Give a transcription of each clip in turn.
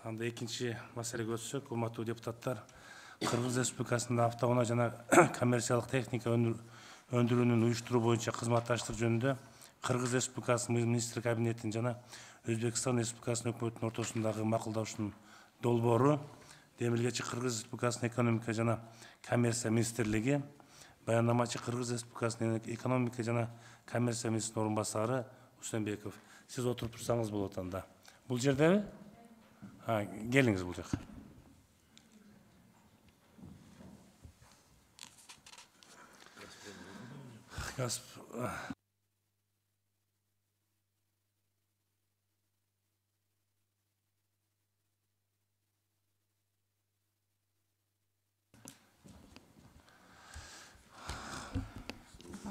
Анда экинчи маселеге өтсөк, урматтуу депутаттар, Кыргыз Республикасында автоунаа жана коммерциялык техника өндүрүүнүн уюштуруу боюнча кызматташтык жөнүндө Кыргыз Республикасынын министр кабинетинин жана Өзбекстан Республикасынын өкмөтүнүн ортосундагы макулдашуунун долбоору демилгечи Кыргыз Республикасынын экономика жана коммерция министрлиги, баяндамачы Кыргыз Республикасынын экономика жана коммерция министринин орун басары Усенбеков. Сиз отуруп турсаңыз болот анда. Бул жердеби? Келиңиз бул жака.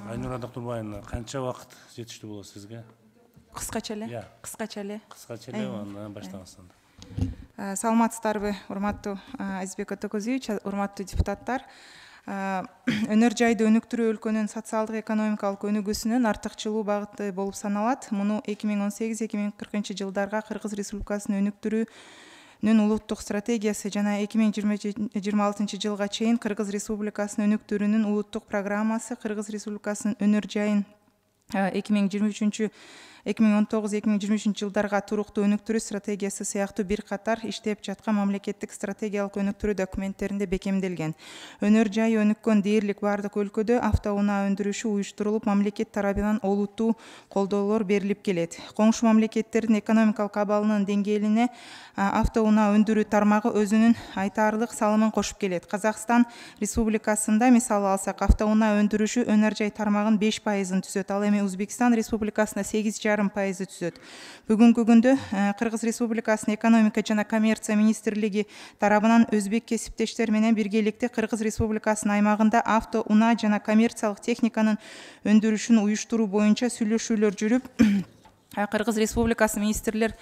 Айнура Дактурбаевна, канча убакыт жетиштүү болот сизге? Кыскача эле. Кыскача эле. Кыскача эле, андан баштаңыз. Саламатсыздарбы, урматтуу Азизбек Атакөзүевич, урматтуу депутаттар. Өнөр жайды өнүктүрүү өлкөнүн социалдык экономикалык өнүгүүсүнүн артыкчылуу багыты болуп саналат. Муну 2018-2040 жылдарга Кыргыз Республикасынын өнүктүрүүнүн улуттук стратегиясы жана 2026 жылга чейин Кыргыз Республикасынын өнүктүрүүнүн улуттук программасы, Кыргыз Республикасынын өнөр жайын 2019-2023 жылдарга туруктуу өнүктүрүү стратегиясы сыяктуу бир катар иштеп жаткан мамлекеттик стратегиялык өнүктүрүү документтеринде бекемделген. Өнөр жайы өнүккөн дээрлик бардык өлкөдө автоунаа өндүрүшү уюштурулуп, мамлекет тарабынан олуттуу колдоолор берилип келет. Коңшу мамлекеттердин экономикалык абалынын деңгээлине автоунаа өндүрүү тармагы өзүнүн айтаарлык салымын кошуп келет. Казакстан Республикасында мисалы алсак, автоунаа өндүрүшү өнөр жай тармагын 5%-ын түзөт, ал эми Өзбекстан Республикасында 8,5% түзөт. Бүгүнкү күндө Кыргыз Республикасынын экономика жана коммерция министрлиги тарабынан өзбек кесиптештер менен биргеликте Кыргыз Республикасынын аймагында автоунаа жана коммерциялык техниканын өндүрүшүн уюштуруу боюнча сүйлөшүүлөр жүрүп, Кыргыз Республикасы министрлер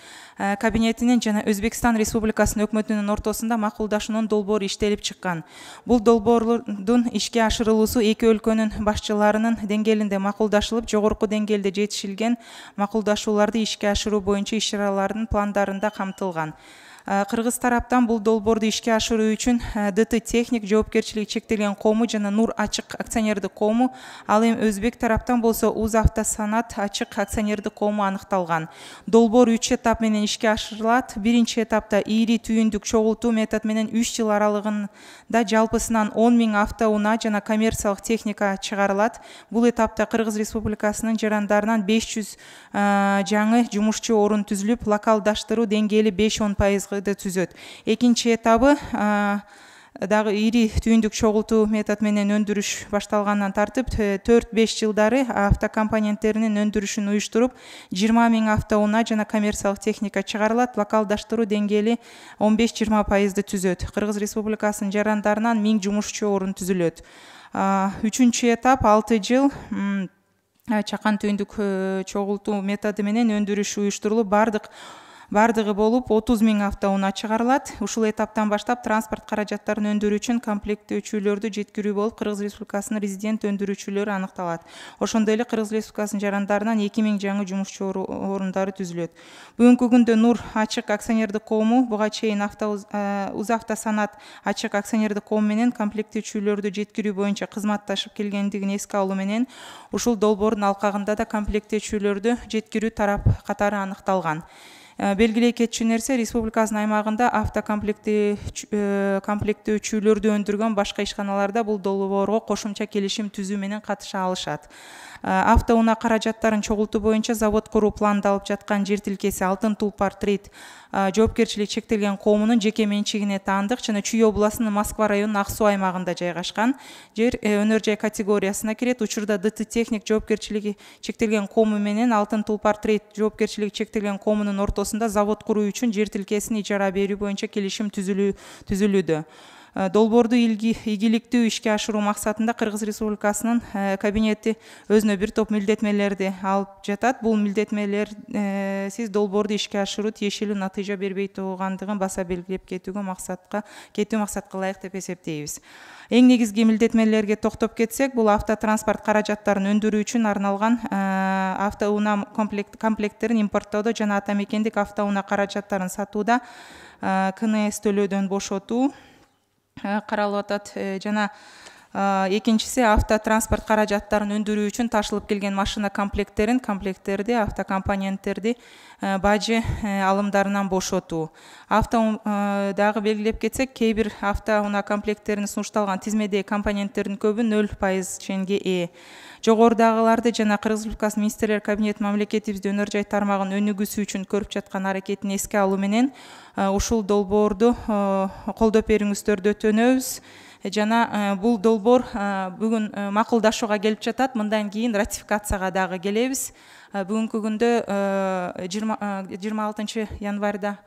кабинетинин жана Өзбекстан Республикасынын өкмөтүнүн ортосунда макулдашуунун долбоору иштелип чыккан. Бул долбоордун ишке ашырылуусу эки өлкөнүн башчыларынын деңгээлинде макулдашылып, жогорку деңгээлде жетишилген макулдашууларды ишке ашыруу боюнча иш-чаралардын пландарында камтылган. Кыргыз тараптан бул долбоорду ишке ашыруу үчүн ДТ Техник жоопкерчилиги чектелген коому жана Нур ачык акционердик коому, ал эми Өзбек тараптан болсо Узавтосанат ачык акционердик коому аныкталган. Долбоор 3 этап менен ишке ашырылат. Биринчи этапта ийри түйүндүк чогултуу метод менен 3 жыл аралыгында жалпысынан 10 000 автоунаа жана коммерциялык техника чыгарылат. Бул этапта Кыргыз Республикасынын жарандарынан 500 жаңы жумушчу орун түзүлүп, локалдаштыруу деңгээли 5-10% түзөт. Экинчи этабы дагы ийри түйүндүк чогултуу метод менен өндүрүш башталгандан тартып 4-5 жылдары автокомпоненттеринин өндүрүшүн уюштуруп, 20 000 автоунаа жана коммерциялык техника чыгарылат, локалдаштыруу деңгээли 15-20% түзөт. Кыргыз Республикасынын жарандарынан 1000 жумушчу орун түзүлөт. Үчүнчү этап 6 жыл чакан түйүндүк чогултуу методу менен өндүрүш уюштурулуп, бардыгы болуп 30 000 автоунаа чыгарылат. Ушул этаптан баштап транспорт каражаттарын өндүрүү үчүн комплектөөчүлөрдү жеткирүү болуп, Кыргыз Республикасынын резидент өндүрүүчүлөрү аныкталат. Ошондой эле Кыргыз Республикасынын жарандарынан 2000 жаңы жумушчу орундары түзүлөт. Бүгүнкү күндө Нур ачык акционердик коому буга чейин Узавтосанат ачык акционердик коому менен комплектөөчүлөрдү жеткирүү боюнча кызматташып келгендигин эске алуу менен, ушул долбоордун алкагында да комплектөөчүлөрдү жеткирүү тарап катары аныкталган. Белгилей кетчү нерсе, республикасынын аймагында автокомплектөөчүлөрдү өндүргөн башка ишканаларда бул долбоорго кошумча келишим түзүү менен катыша алышат. Автоунаа каражаттарын чогултуу боюнча завод куруу пландалып жаткан жер тилкеси Алтын Тулпар Трейд жоопкерчилиги чектелген коомунун жеке менчигине таандык жана Чүй областынын Москва районунун Ак Суу аймагында жайгашкан. Жер өнөр жай категориясына кирет. Учурда ДТ Техник жоопкерчилиги чектелген коому менен Алтын Тулпар Трейд жоопкерчилиги чектелген коомунун ортосунда завод куруу үчүн жер тилкесин ижара берүү боюнча келишим түзүлүүдө. Долбоорду ийгиликтүү ишке ашыруу максатында Кыргыз Республикасынын кабинети өзүнө бир топ милдетмелерди алып жатат. Бул милдетмелер сиз долбоорду ишке ашыруу тиешелүү натыйжа бербей тургандыгын баса белгилеп кетүү максатка ылайык деп эсептейбиз. Эң негизги милдетмелерге токтоп кетсек, бул автотранспорт каражаттарын өндүрүү үчүн арналган автоунаа комплекттерин импорттоодо жана ата мекендик автоунаа каражаттарын сатууда КНС төлөөдөн бошотуу каралып атат. Жана экинчиси автотранспорт каражаттарын өндүрүү үчүн ташылып келген машина комплекттерди, автокомпоненттерди бажы алымдарынан бошотуу. Дагы белгилеп кетсек, кээ бир автоунаа комплекттерин сунушталган тизмедеги компоненттердин көбү 0% ченге ээ. Жогорудагыларды жана Кыргыз Республикасынын министрлер кабинети мамлекетибизде өнөр жай тармагын өнүгүүсү үчүн көрүп жаткан аракетин эске алуу менен ушул долбоорду колдоп бериңиздерди өтүнөбүз. Жана бул долбоор бүгүн макулдашууга келип жатат. Мындан кийин ратификацияга дагы келебиз. Бүгүнкү күндө 26 январда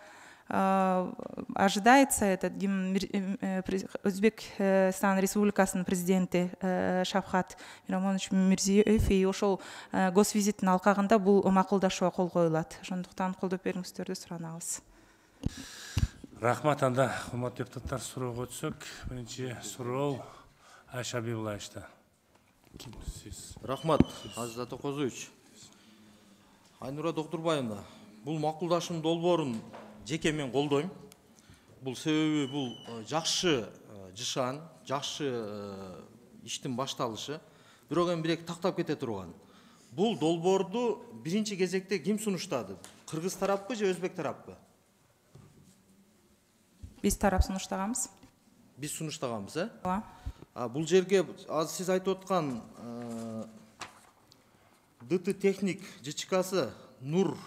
ожидается Өзбекстан Республикасынын президенти Шавкат Миромонович Мирзиёев ошол госвизиттин алкагында бул макулдашууга кол коюлат. Ошондуктан колдоп бериңиздерди суранабыз. Рахмат. Анда урматтуу депутаттар, суроого өтсөк, биринчи суроо Айша Бибулаевичтен. Рахмат, Азиз Атакозович. Айнура Доктурбаевна, бул макулдашуу долбоорун жеке мен колдойм. Бул себеби бул жакшы жышан, жакшы иштин башталышы. Бирок эми бирек тактап кете турган. Бул долбоорду биринчи кезекте ким сунуштады? Кыргыз тараппы же өзбек тараппы? Биз тарап сунуштаганбыз. Биз сунуштаганбыз, э? Ооба. Бул жерге азыр сиз айтып аткан ДТ техник ЖЧКсы, Нур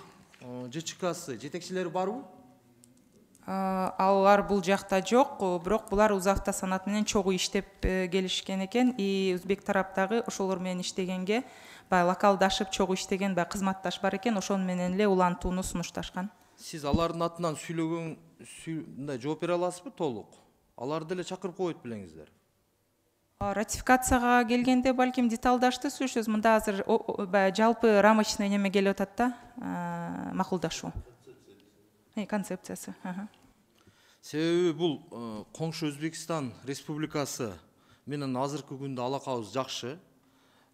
ЖЧКсы жетекчилери барбы? Алар бул жакта жок, бирок булар Узавтосанат менен чогуу иштеп келишкен экен. Өзбек тараптагы ошолор менен иштегенге баягы локалдашып чогуу иштеген баягы кызматташ бар экен, ошон менен эле улантууну сунушташкан. Сиз алардын атынан мындай жооп бере аласызбы толук? Аларды эле чакырып коюп белеңиздер. Ратификацияга келгенде балким деталдашты сүйлөшөбүз. Мында азыр жалпы рамочный неме келип атат да, макулдашуу. Концепциясы. Себеби бул коңшу Өзбекстан Республикасы менен азыркы күндө алакабыз жакшы.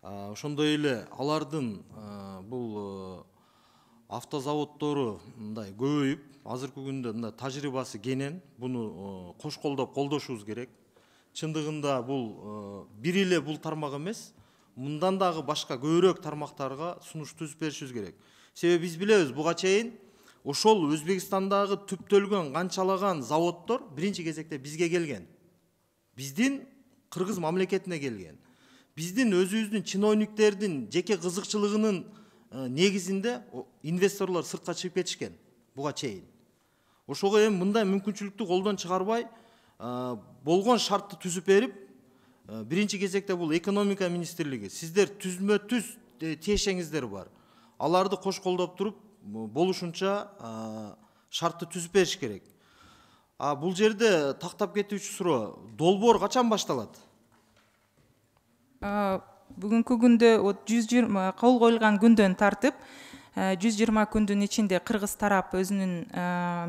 Ошондой эле алардын бул автозаводдору мындай көбөйүп, азыркы күндө мындай тажрыйбасы кенен. Буну кош колдоп колдошубуз керек. Чындыгында бул бир эле бул тармак эмес, мындан дагы башка көбүрөөк тармактарга сунуш түзүп беришибиз керек. Себеби биз билебиз, буга чейин ошол Өзбекстандагы түптөлгөн канчалаган заводдор биринчи кезекте бизге келген. Биздин Кыргыз мамлекетине келген. Биздин өзүбүздүн чиновниктердин жеке кызыкчылыгынын негизинде инвесторлор сыртка чыгып кетишкен буга чейин. Ошого эми мындай мүмкүнчүлүктү колдон чыгарбай, болгон шартты түзүп берип, биринчи кезекте бул экономика министрлиги, сиздер түзмө-түз тиешеңиздер бар. Аларды кош колдоп туруп, болушунча шартты түзүп бериш керек. Бул жерде тактап кетүүчү суроо, долбоор качан башталат? Бүгүнкү күндө 120 кол коюлган күндөн тартып 120 күндүн ичинде Кыргыз тарап өзүнүн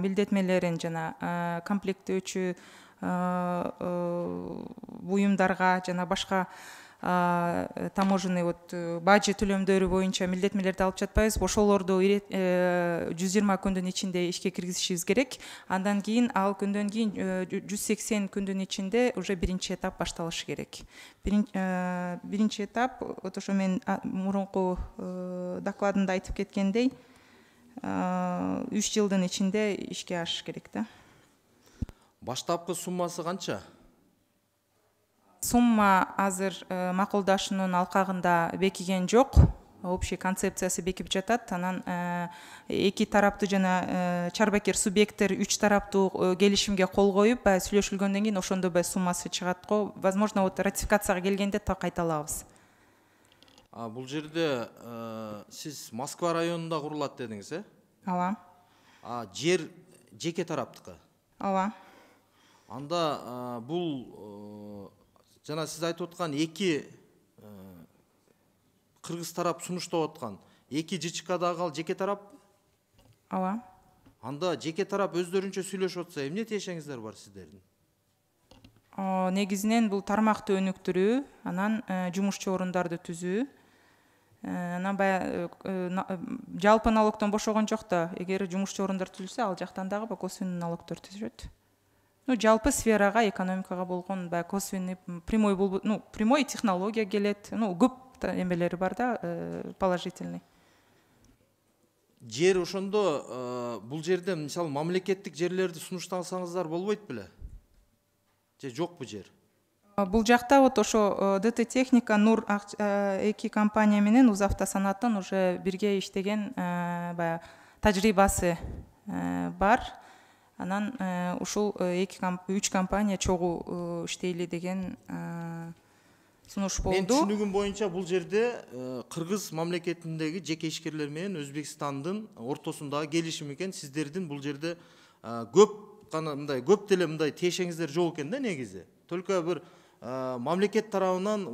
милдетмелерин жана комплектөөчү буюмдарга жана башка таможенный бажы төлөмдөрү боюнча милдетмелерди алып жатпайбыз. Ошолорду 120 күндүн ичинде ишке киргизишибиз керек. Андан кийин ал күндөн кийин 180 күндүн ичинде уже биринчи этап башталышы керек. Биринчи этап ошо мен мурунку докладымда айтып кеткендей 3 жылдын ичинде ишке ашыш керек да. Баштапкы суммасы канча? Сумма азыр макулдашуунун алкагында бекиген жок. Общий концепциясы бекип жатат. Анан эки тараптуу жана чарбакер субъекттер 3 тараптуу келишимге кол коюп, сүйлөшүлгөндөн кийин ошондо суммасы чыгат го. Возможно, ратификацияга келгенде кайталабыз. Бул жерде сиз Москва районунда курулат дедиңиз, э? Ооба. Жер жеке тараптыкы? Ооба. Анда бул жана сиз айтып аткан эки кыргыз тарап сунуштап аткан эки ЖЧК дагы ал жеке тарап. Ооба. Анда жеке тарап өздөрүнчө сүйлөшүп атса эмне тиешеңиздер бар сиздердин? Негизинен бул тармакты өнүктүрүү, анан жумушчу орундарды түзүү. Анан баягы жалпы налогдон бошогон жок да, эгер жумушчу орундар түзүлсө, ал жактан дагы косвенный налогдор түзүлөт. Жалпы сферага, экономикага болгон баягы косвенный, прямой технология келет. Көп эмелери бар да, положительный. Жер ошондо бул жерде мисалы мамлекеттик жерлерди сунуштасаңыздар болбойт беле? Же жокпу жер? Бул жакта ошо ДТ Техника, Нур эки компания менен Узавтосанаттын уже бирге иштеген баягы тажрыйбасы бар. Анан ушул 3 компания чогуу иштейли деген сунуш болду. Мен түшүнүгүм боюнча бул жерде Кыргыз мамлекетиндеги жеке ишкерлер менен Өзбекстандын ортосундагы келишим экен. Сиздердин бул жерде көп деле мындай тиешеңиздер жок экен да негизи. Только бир мамлекет тарабынан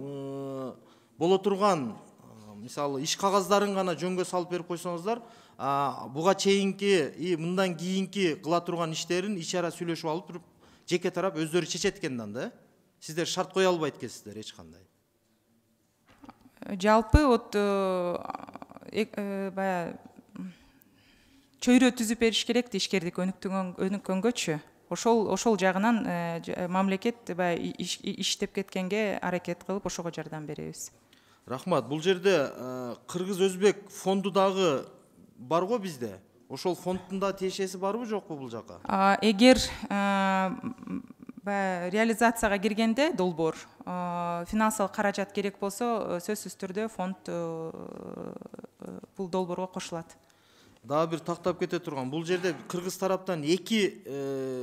боло турган мисалы иш кагаздарын гана жөнгө салып берип койсоңуздар, буга чейинки мындан кийинки кыла турган иштерин ичара сүйлөшүп алып туруп жеке тарап өздөрү чечет экен да. Сиздер шарт кое албайт экенсиздер эч кандай. Жалпы баягы чөйрө түзүп бериш керек да ишкердик өнүккөнгөчү. Ошол жагынан мамлекет иштеп кеткенге аракет кылып ошого жардам беребиз. Рахмат. Бул жерде Кыргыз-Өзбек фонду дагы бар го бизде. Ошол фонддун да тиешеси барбы жокпу бул жака? Эгер реализацияга киргенде долбоор финансылык каражат керек болсо, сөзсүз түрдө фонд бул долбоорго кошулат. Дагы бир тактап кете турган. Бул жерде Кыргыз тараптан эки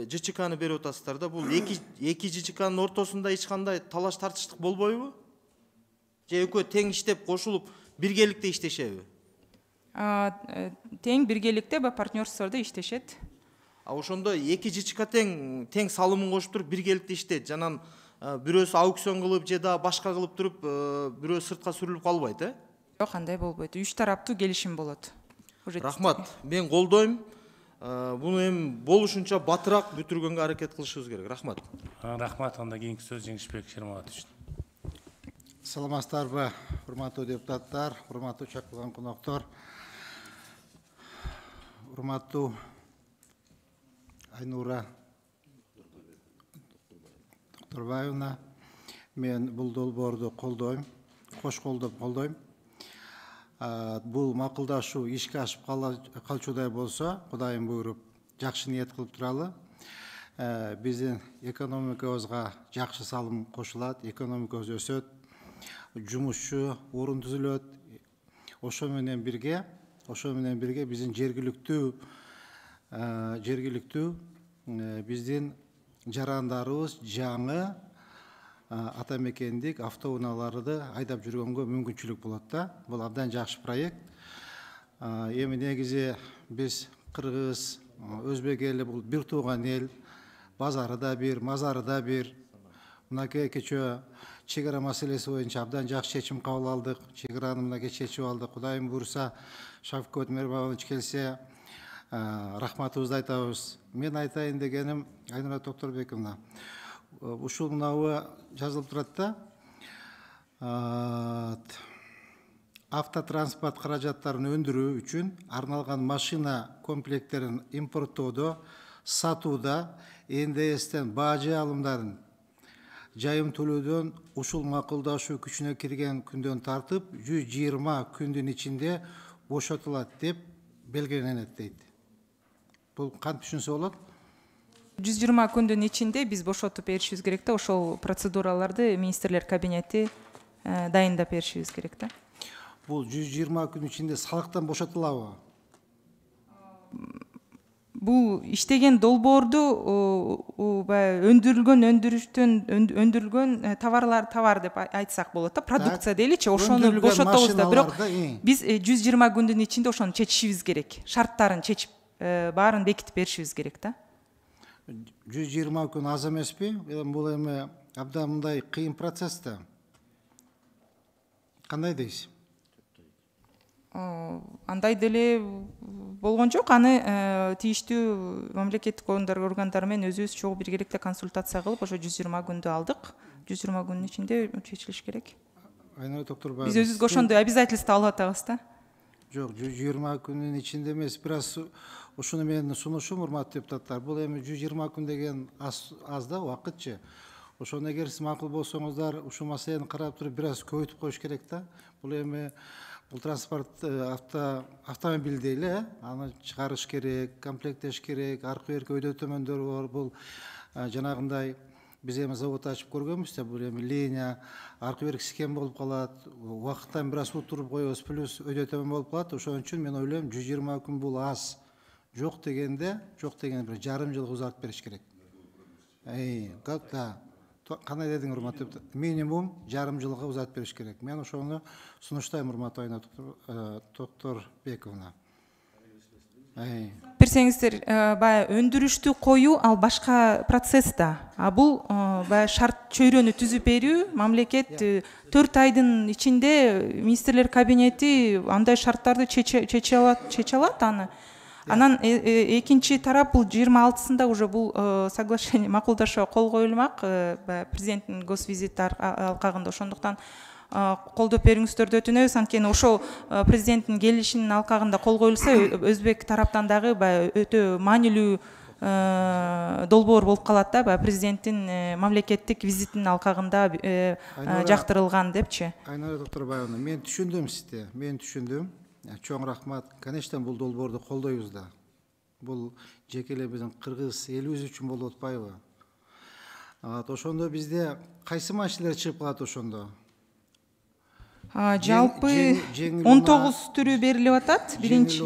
ЖЧКны берип атасыздар да. Бул эки ЖЧКнын ортосунда эч кандай талаш тартыштык болбойбу? Же экөө тең иштеп кошулуп биргеликте иштешеби? Тең биргеликте партнерстводо иштешет. Ошондо эки ЖЧК тең салымын кошуп туруп биргеликте иштейт. Жанан бирөөсү аукцион кылып же да башка кылып туруп бирөө сыртка сүрүлүп калбайт, Жок, андай болбойт. 3 тараптуу келишим болот. Рахмат. Мен колдойм. Буну эми болушунча батыраак бүтүргөнгө аракет кылышыбыз керек. Рахмат. Рахмат. Анда кийинки сөз Жеңишбек Шерматович. Саламатсыздарбы, урматтуу депутаттар, урматтуу чакырылган коноктор, урматтуу Айнура Докторбаевна. Мен бул долбоорду колдойм, кош колдоп колдойм. Бул макулдашуу ишке ашып калчудай болсо, Кудайым буйруп, жакшы ниет кылып туралы. Биздин экономикабызга жакшы салым кошулат, экономикабыз өсөт, жумушчу орун түзүлөт. Ошо менен бирге биздин жергиликтүү биздин жарандарыбыз жаңы атамекендик автоунааларды айдап жүргөнгө мүмкүнчүлүк болот да. Бул абдан жакшы проект. Эми негизи биз Кыргыз, Өзбек эли бул бир тууган эл, базары да бир, мазары да бир. Мынакей кечөө чек ара маселеси боюнча абдан жакшы чечим кабыл алдык. Чек араны мынакей чечип алдык. Кудайым буйруса, Шавкат Мирбаевич келсе, рахматыбызды айтабыз. Мен айтайын дегеним, Айнура Токторбековна, ушул мынабы жазылып турат да. Автотранспорт каражаттарын өндүрүү үчүн арналган машина комплекттерин импорттоодо, сатууда НДСтен бажы алымдарын жайым төлөөдөн ушул макулдашуу күчүнө кирген күндөн тартып 120 күндүн ичинде бошотулат деп белгиленет дейт. Бул кантип түшүнсө болот? 120 күндүн ичинде биз бошотуп беришибиз керек да, ошол процедураларды министрлер кабинети дайындап беришибиз керек да. Бул 120 күн ичинде салыктан бошотулабы? Бул иштеген долбоорду өндүрүлгөн товар деп айтсак болот да, продукция дейличи, ошону бошотобуз да, бирок биз 120 күндүн ичинде ошону чечишибиз керек. Шарттарын чечип, баарын бекитип беришибиз керек да. 120 күн аз эмеспи? Бул эми абдан мындай кыйын процесс да. Кандай дейсиз? Андай деле болгон жок. Аны тийиштүү мамлекеттик органдар менен өзүбүз чогуу биргеликте консультация кылып, ошо 120 күндү алдык. 120 күндүн ичинде чечилиш керек. Айнала Токтурбаева. Биз өзүбүзгө ошондой обязательство алып атабыз да. Жок, 120 күнүн ичинде эмес, бираз ушуну менин сунушум, урматтуу депутаттар. Бул эми 120 күн деген аз да убакытчы. Ошону эгер сиз макул болсоңуздар, ушул маселени карап туруп бираз көбөйтүп коюш керек да. Бул эми бул транспорт автомобилде эле, аны чыгарыш керек, комплекттеш керек, аркы берки өйдө төмөндөр бар. Бул жанагындай биз эми завод ачып көргөнбүз да, бул эми линия аркы берки схема болуп калат, убакыттан бираз утуруп коебуз, плюс өйдө төмөн болуп калат. Ошон үчүн мен ойлойм 120 күн бул аз. Жок дегенде бир жарым жылга узартып бериш керек. Кандай дедиң, урматтуу депутат? Минимум жарым жылга узатып бериш керек. Мен ошону сунуштайм, урматтуу Айна Токторбековна. Берсеңиздер, баягы өндүрүштү коюу ал башка процесс да. А бул баягы шарт чөйрөнү түзүп берүү, мамлекет 4 айдын ичинде министрлер кабинети андай шарттарды чече алат аны. Анан экинчи тарап бул 26-сында уже бул соглашение макулдашуу кол коюлмак президенттин госвизити алкагында. Ошондуктан колдоп бериңиздерди өтүнөбүз. Анткени ошол президенттин келишинин алкагында кол коюлса, өзбек тараптан дагы өтө маанилүү долбоор болуп калат да, президенттин мамлекеттик визитинин алкагында жактырылган депчи. Айнала Токторбаевна, мен түшүндүм сизди, Чоң рахмат. Конечно, бул долбоорду колдойбуз да. Бул жеке эле биздин кыргыз элибиз үчүн болуп атпайбы? Ошондо бизде кайсы машиналар чыгып калат ошондо? Жалпы 19 түрү берилип атат. Биринчи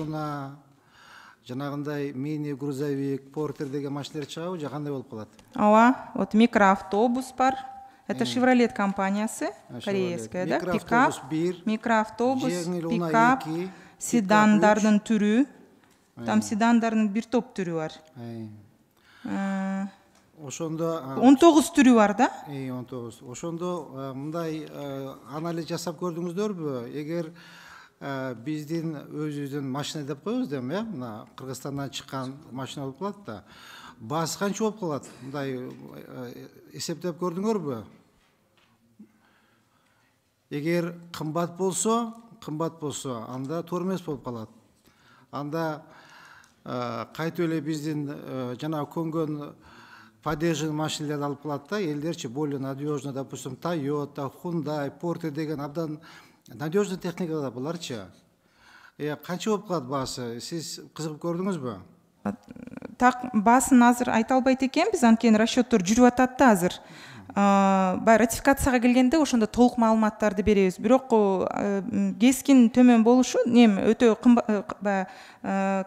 жанагындай мини грузовик, портер деген машиналар чыгабы, же кандай болуп калат? Ооба, вот микроавтобус бар. Это Chevrolet компаниясы, корейская, да? Пикап, микроавтобус, пикап, седандардын түрү. Там седандардын бир топ түрү бар. Ошондо 19 түрү бар да? 19. Ошондо мындай анализ жасап көрдүңүздөрбү? Эгер биздин өзүбүздүн машина деп коебуз да, мына Кыргызстандан чыккан машина болуп калат да. Баасы канча болуп калат? Мындай эсептеп көрдүңөрбү? Эгер кымбат болсо, анда тормоз болуп калат. Анда кайтып эле биздин жана көнгөн подержанный машиналарды алып калат да, элдерчи более надежно, допустим, Toyota, Hyundai, Porter деген абдан надежный техникалар буларчы. Канча болуп калат баасы? Сиз кызыгып көрдүңүзбү? Так баасын азыр айта албайт экенбиз, анткени расчеттор жүрүп атат да азыр. Ратификацияга келгенде ошондо толук маалыматтарды беребиз. Бирок кескин төмөн болушу өтө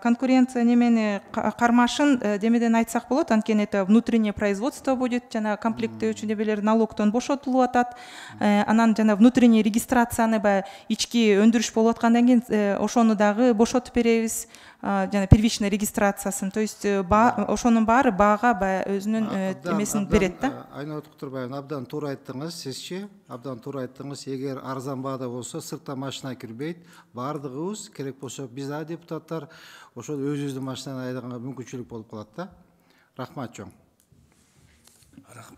конкуренция немени кармашын демеден айтсак болот. Анткени это внутреннее производство будет, жана комплектөөчү немелер налогтон бошотулуп атат. Анан жана внутренний регистрацияны ички өндүрүш болуп аткандан кийин ошону дагы бошотуп беребиз. Жана первичный регистрациясын, то есть ошонун баары баага өзүнүн эмесин берет да. Айнала Токторбаевна, абдан туура айттыңыз, сизчи, абдан туура айттыңыз. Эгер арзан баада болсо, сырттан машина кирбейт, баардыгыбыз керек болсо биз да депутаттар ошол өзүбүздүн машинаны айдаганга мүмкүнчүлүк болуп калат да. Рахмат чоң.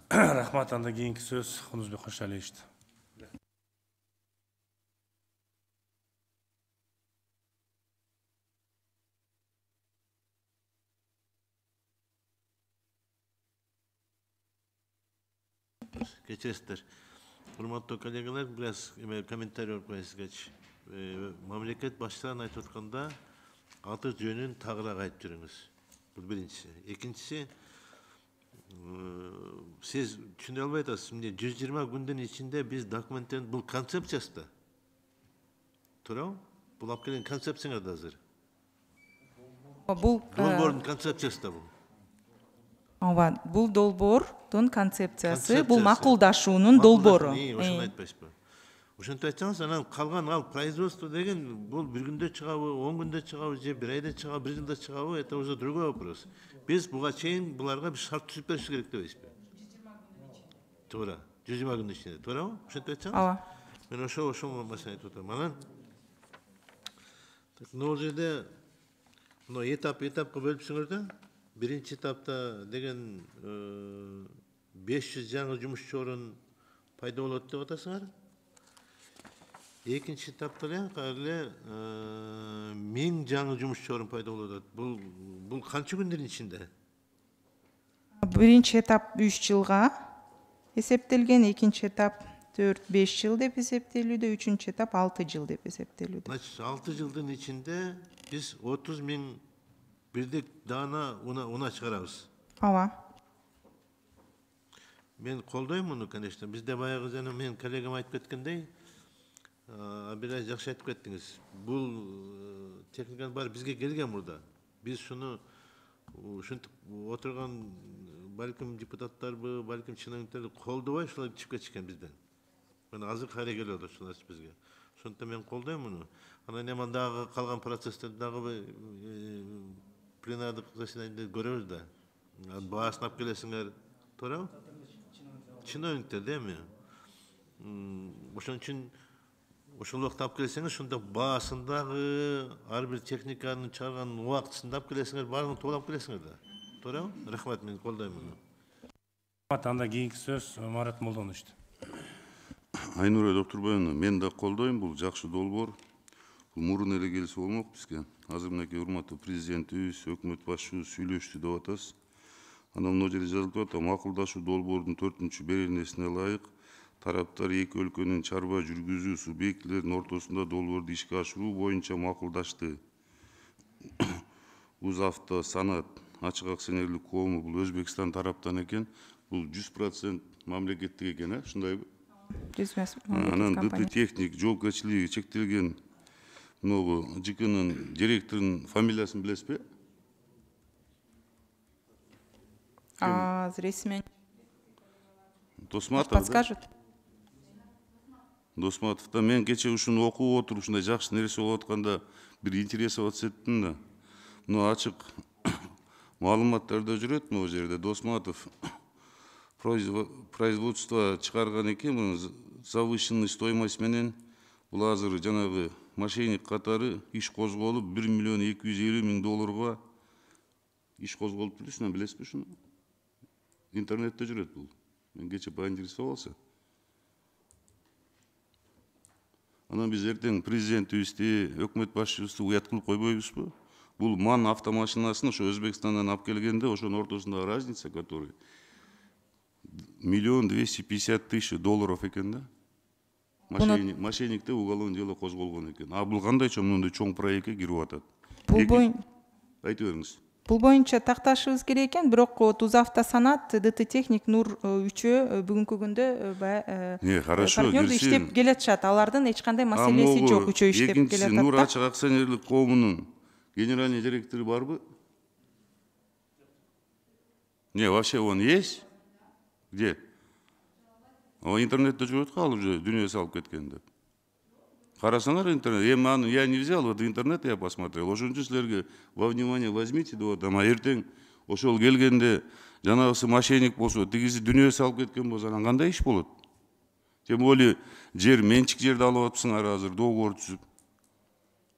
Рахмат, анда кийинки сөз Кунузбек Кошалиевич. Кечесіздер. Урматтуу коллегалар, biraz комментарий коесизгечи. Мамлекет баштарынан айтып атканда аты жөнүн тагыраак айтып жүрүңүз. Бул биринчиси. Экинчиси, сиз түшүнө албай атасыз. 120 күндүн ичинде биз документтерин бул концепциясы да. Туурабы? Бул алып келген концепцияңар да азыр. Долбоордун концепциясы да бул. Ооба, бул долбоордун концепциясы, бул макулдашуунун долбоору. Ошону айтпайсызбы? Ошентип айтсаңыз, анан калган ал производство деген бул бир күндө чыгабы, 10 күндө чыгабы, же бир айда чыгабы, бир жылда чыгабы, это уже другой вопрос. Биз буга чейин буларга бир шарт түзүп бериш керек депейсизби? Туура. 120 күндүн ичинде, туурабы? Ошентип айтсаңыз? Ооба. Мен ошол маселени айтып атам. Анан мына жерде мына этапка бөлүпсүңөр да. Биринчи этапта деген 500 жаңы жумушчу орун пайда болот деп атасыңар. Экинчи этапта эле 1000 жаңы жумушчу орун пайда болот. Бул канча күндүн ичинде? Биринчи этап 3 жылга эсептелген, экинчи этап 4-5 жыл деп эсептелүүдө, үчүнчү этап 6 жыл деп эсептелүүдө. Значит, 6 жылдын ичинде биз 30 000 бирдек дана уна чыгарабыз. Ооба. Мен колдойм муну, конечно. Бизде баягы жана мен коллегам айтып кеткендей, бир жакшы айтып кеттиңиз. Бул техниканын баары бизге келген мурда. Биз шуну ушинтип отурган балким депутаттарбы, балким чиновниктер колдобой ушулар чыгып кетишкен бизден. Мына азыр кайра келип атат ушул нерсе бизге. Ошондуктан мен колдойм муну. Анан эми дагы калган процесстерди дагы пленардык заседанияда көрөбүз да. Баасын алып келесиңер, туурабы? Чиновниктер да эми. Ошон үчүн ошол убакта алып келсеңиз, ошондо баасын дагы ар бир техниканын чыгарган убактысын алып келесиңер, баарын толук алып келесиңер да. Туурабы? Рахмат, мен колдойм муну. Анда кийинки сөз Марат Молдоновичте. Айнура Докторбаевна, мен да колдойм, бул жакшы долбоор. Бул мурун эле келсе болмок бизге. Азыр мынакей урматтуу президентибиз, өкмөт башчыбыз сүйлөштү деп атасыз. Анан мына жерде жазылып атат, макулдашуу долбоордун 4-чү беренесине ылайык тараптар эки өлкөнүн чарба жүргүзүү субъектилеринин ортосунда долбоорду ишке ашыруу боюнча макулдашты. УЗАВТО Санат ачык акционерлик коому бул Өзбекстан тараптан экен. Бул 100% мамлекеттик экен, ушундайбы? Анан ДТ техник жоопкерчилиги чектелген могу ЖКнын директорунун фамилиясын билесизби? Ресмен. Досматов. Подскажет? Досматов да, мен кече ушуну окуп отуруп ушундай жакшы нерсе болуп атканда бир интересоваться эттим да. Мына ачык маалыматтарда жүрөт могу жерде Досматов производство чыгарган экен, завышенный стоимость менен бул азыр жанагы мошенник катары иш козголуп 1 миллион 250 000 долларга иш козголуп билесизби, билесизби ушуну? Интернетте жүрөт бул. Мен кече поинтересовался. Анан биз эртең президентибизди, өкмөт башчыбызды уят кылып койбойбузбу? Бул МАН автомашинасын ошо Өзбекстандан алып келгенде, ошонун ортосундагы разница, который 1 250 000 долларов экен да. Мошенникте уголовное дело козголгон экен. А бул кандайча мындай чоң проектке кирип атат? Айтып бериңиз. Бул боюнча такташыбыз керек экен, бирок УЗАВТО Санат, ДТ техник Нур үчөө бүгүнкү күндө партнердо иштеп келатышат. Алардын эч кандай маселеси жок, үчөө иштеп келатат. Экинчиси Нур ачык акционерлик коомунун генеральный директору барбы? Не, вообще он есть? Где? Интернетте жүрөт го, ал уже дүйнөгө салып кеткен деп. Карасаңар интернет. Я не взял, вот интернет я посмотрел. Ошон үчүн силерге во внимание возьмите деп атам. А эртең ошол келгенде жанагысы мошенник болсо, тигизи дүйнөгө салып кеткен болсо, анан кандай иш болот? Тем более жер, менчик жерди алып атпсыңар азыр, договор түзүп.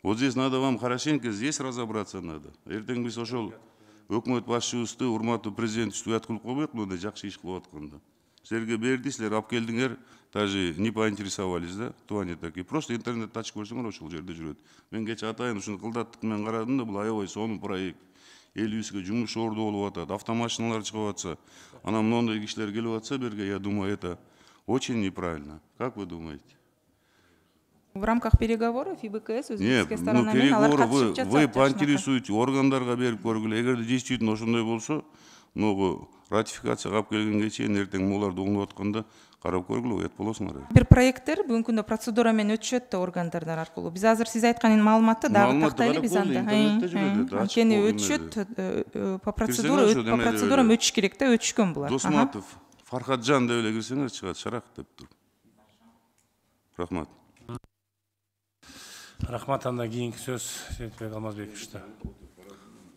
Вот здесь надо вам хорошенько, здесь разобраться надо. Эртең биз ошол өкмөт башчыбызды, урматтуу президентибизди уят кылып койбойт, мындай жакшы иш кылып атканда. Силерге берди, силер алып келдиңер, даже не поинтересовались, да, туане такие. Просто интернет ачып көрсөңөр ошол жерде жүрөт. Мен кече атайын ушуну кылдаттык менен карадым да, бул аябай сонун проект. Элибизге жумуш орду болуп атат, автомашиналар чыгып атса, анан мондой кишилер келип атса берге, я думаю, это очень неправильно. Как вы думаете? В рамках переговоров ИБКС өзбекская сторона менен алар катышып жатат. Вы поинтересуете, органдарга берип көргүлө. Эгерде действительно ошондой болсо, могу ратификацияга алып келгенге чейин эртең буларды оңдоп атканда карап көргүлө, уят болосуңар. Бир проекттер бүгүнкү күндө процедура менен өтүшөт да органдар аркылуу. Биз азыр сиз айткан маалыматты дагы тактайлы биз анда. Анткени өтүшөт, по процедура өтүш керек да, өтүшкөн булар. Досматов, Фархатжан деп эле кирсеңер чыгат, шарак деп туруп. Рахмат. Рахмат, анда кийинки сөз Серикбек Алмазбековичте.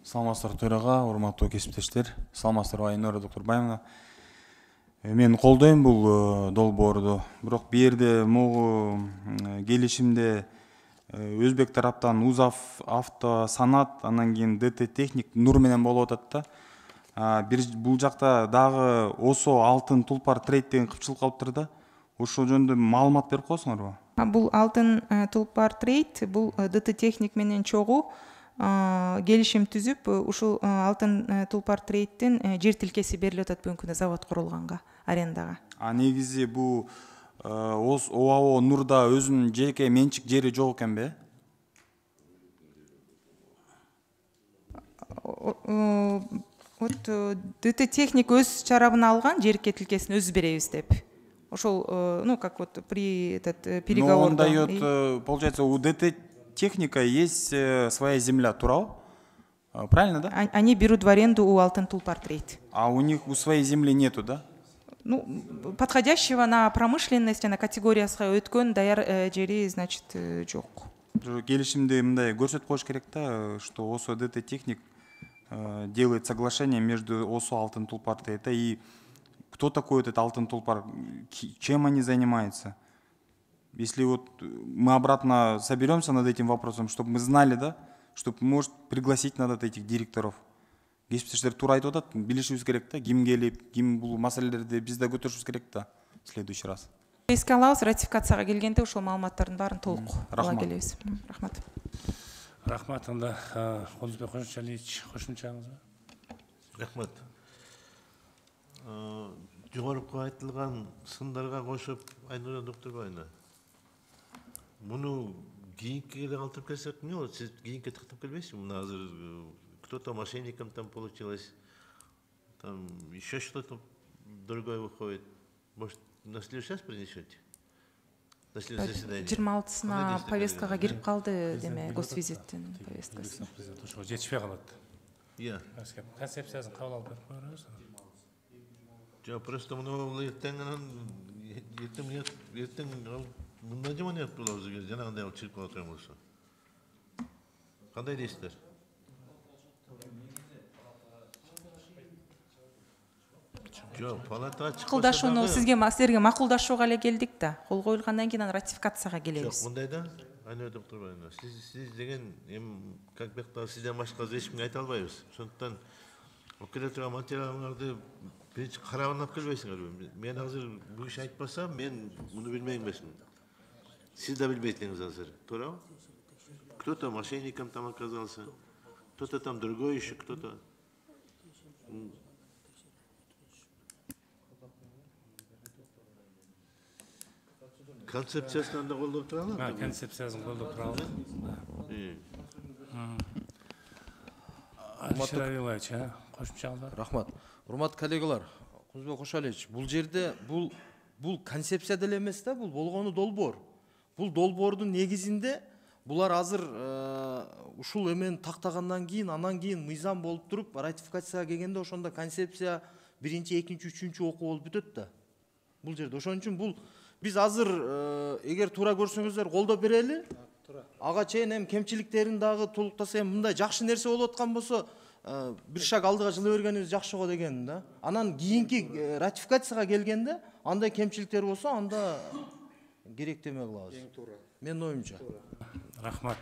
Саламатсыздар төраға, урматтуу кесиптештер. Саламатсыздарбы Айнура Докторбаевна. Мен колдойм бул долбоорду. Бирок бу жерде могу келишимде өзбек тараптан УЗАВ, Авто, Санат, анан кийин ДТ Техник, Нур менен болуп атат да. Бул жакта дагы ОСО Алтын Тулпар Трейд деген кыпчылык калыптыр да. Ошол жөнүндө маалымат берип коесуңарбы? Бул Алтын Тулпар Трейд, бул ДТ Техник менен чогуу келишим түзүп, ушул Алтын Тулпар Трейдтин жер тилкеси берилип атат бүгүнкү күндө завод курулганга, арендага. Негизи бул ОАО Нурда өзүнүн жеке менчик жери жок экенби? ДТ Техник өз чарабына алган жерке тилкесин өзү беребиз деп. Ошол, ну, как вот при переговорда. Но он дает, получается, у ДТ Техника есть своя земля, тура? Правильно, да? Они берут в аренду у Алтын Тулпар Трейд. А у них у своей земли нету, да? Ну, подходящего на промышленность, на категориясына өткөн даяр жери, значит, жок. Келишимде мындай көрсөтүп коюш керек да, что ОСО ДТ Техник делает соглашение между ОСО Алтын Тулпар Трейд и кто такой этот Алтын Тулпар, чем они занимаются. Если вот мы обратно соберемся над этим вопросом, чтобы мы знали, да, чтобы, может, пригласить надо этих директоров. Кесиптештер туура айтып атат, билишибиз керек да, ким келип, ким бул маселелерди биз да көтөрүшүбүз керек да, в следующий раз. Эске алабыз, ратификацияга келгенде ошол маалыматтардын баарын толук ала келебиз. Рахмат. Рахмат, анда Кодузбек Кожочалиевич, кошумчаңызбы? Рахмат. Жогорку айтылган сындарга кошуп, Айнура Докторбаевна, муну кийинкиге эле калтырып келсек эмне болот? Сиз кийинке тактап келбейсизби? Мына азыр кто-то мошенником там получилось, там еще что-то другое выходит. Может, на следующий раз принесете? На следующее заседание? 26-сына повесткага кирип калды, деме, госвизиттин повесткасы. Ошо жетишпей калат. Иә. Концепциясын кабыл алып берип коербиз. Жок, просто муну ертең мындай жаман аяп болобуз, жанагындай алып чыгып кала турган болсо. Кандай дейсиздер? Жок, палатага чыкпаса Макулдашууну силерге макулдашууга эле келдик да. Кол коюлгандан кийин ратификацияга келебиз. Жок, мындай да, Айнура Докторбаевна, сиз деген эми как бекта сизден башка эч кимге айта албайбыз. Ошондуктан келе турган материалыңарды биринчи карап алып келбейсиңерби? Мен азыр бул иш айтпасам, мен муну билбейм эмесмин. Сиз да билбейсиңиз азыр, туурабы? Кто-то мошенником там оказался, кто-то там другой еще, кто-то. Концепциясынан да колдоп туралы? Концепциясын колдоп туралы. Алишер Абилович, кошумчаңыз бар? Рахмат. Урматтуу коллегалар, Кодузбек Кожочалиевич, бул жерде бул концепция деле эмес да, бул болгону долбоор. Бул долбоордун негизинде булар азыр ушул эмени тактагандан кийин, анан кийин мыйзам болуп туруп, ратификацияга келгенде ошондо концепция биринчи, экинчи, үчүнчү окуу болуп бүтөт да. Бул жерде ошон үчүн бул биз азыр эгер туура көрсөңүздөр колдоп берели. Ага чейин эми кемчиликтерин дагы толуктаса, эми мындай жакшы нерсе болуп аткан болсо, бир шаг алдыга жылы бергенибиз жакшы го деген да. Анан кийинки ратификацияга келгенде андай кемчиликтер болсо, анда керектеме кылабыз. Менин оюмча. Рахмат.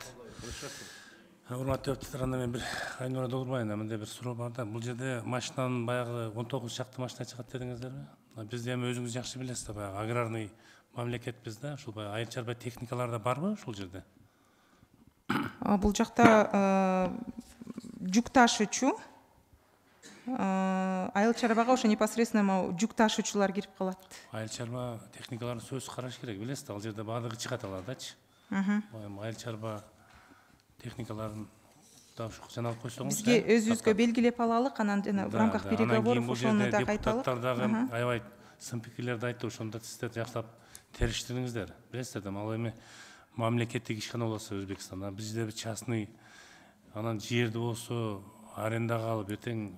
Урматтуу депутаттар, анда мен бир Айнура Докторбаевна, мындай бир суроо бар да. Бул жерде машинанын баягы 19 чакты машина чыгат дедиңиздерби? Бизде эми өзүңүз жакшы билесиз да, баягы аграрный мамлекетпиз да. Ушул баягы айыл чарба техникалар да барбы ушул жерде? Бул жакта жүк ташуучу, айыл чарбага ошо непосредственно жүк ташуучулар кирип калат. Айыл чарба техникаларын сөзсүз караш керек, билесиз да, ал жерде баардыгы чыгат алардачы. Айыл чарба техникаларын да ушу жана алып койсоңуз. Бизге өзүбүзгө белгилеп алалык, анан жана в рамках переговоров ошону да кайталып. Депутаттар дагы аябай сын пикирлерди айтты, ошондо сиздер жакшылап териштириңиздер. Билесиздер да, ал эми мамлекеттик ишкана болсо Өзбекстанда, бизде бир частный, анан жерди болсо арендага алып, эртең